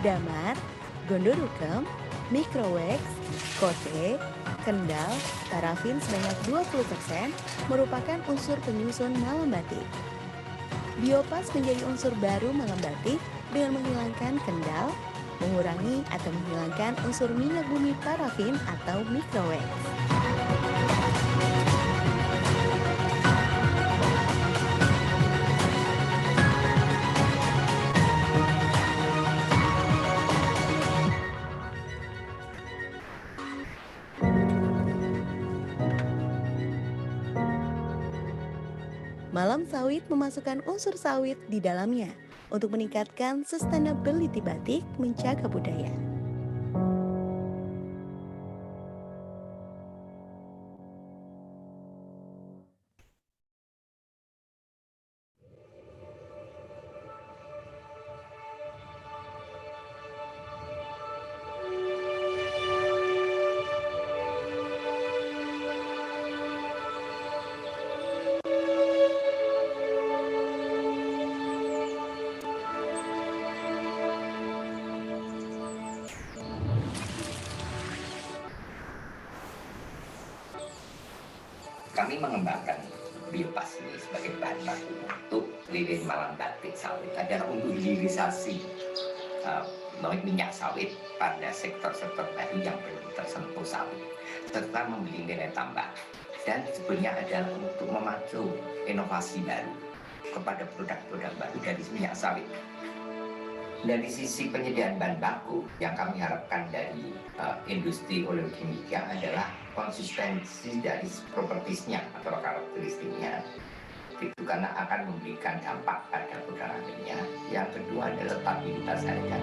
Damar, Gondorukem, Microwax, Kote, kendal, parafin sebanyak 20% merupakan unsur penyusun malam batik. Biopas menjadi unsur baru malam batik dengan menghilangkan kendal, mengurangi atau menghilangkan unsur minyak bumi parafin atau microwax. Malam sawit memasukkan unsur sawit di dalamnya untuk meningkatkan sustainability batik menjaga budaya. Kami mengembangkan biopas ini sebagai bahan baku untuk lilin malam batik sawit adalah untuk hilirisasi minyak sawit pada sektor-sektor baru yang belum tersentuh sawit, serta membeli nilai tambah. Dan sebenarnya adalah untuk memacu inovasi baru kepada produk-produk baru dari minyak sawit. Dari sisi penyediaan bahan baku, yang kami harapkan dari industri oleokimia adalah konsistensi dari propertisnya atau karakteristiknya. Itu karena akan memberikan dampak pada produk akhirnya. Yang kedua adalah stabilitas harga.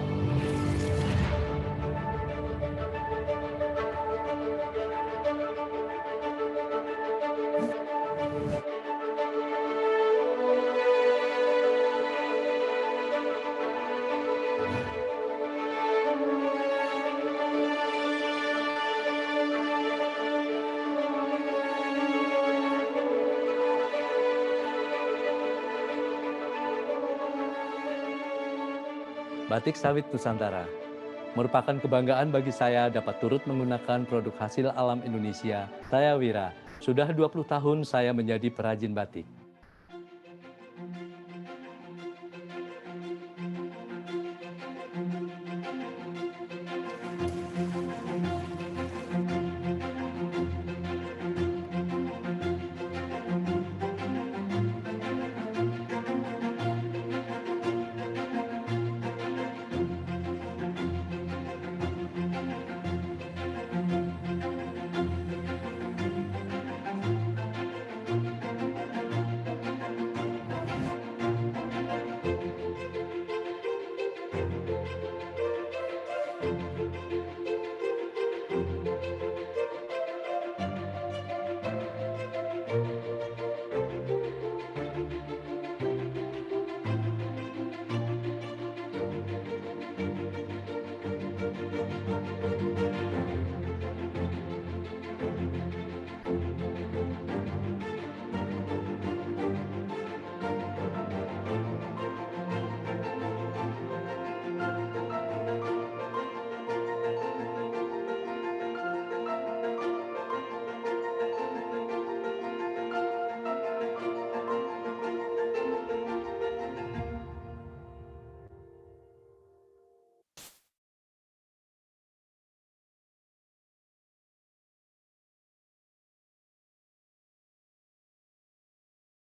Batik Sawit Nusantara merupakan kebanggaan bagi saya dapat turut menggunakan produk hasil alam Indonesia. Saya Wira, sudah 20 tahun saya menjadi perajin batik.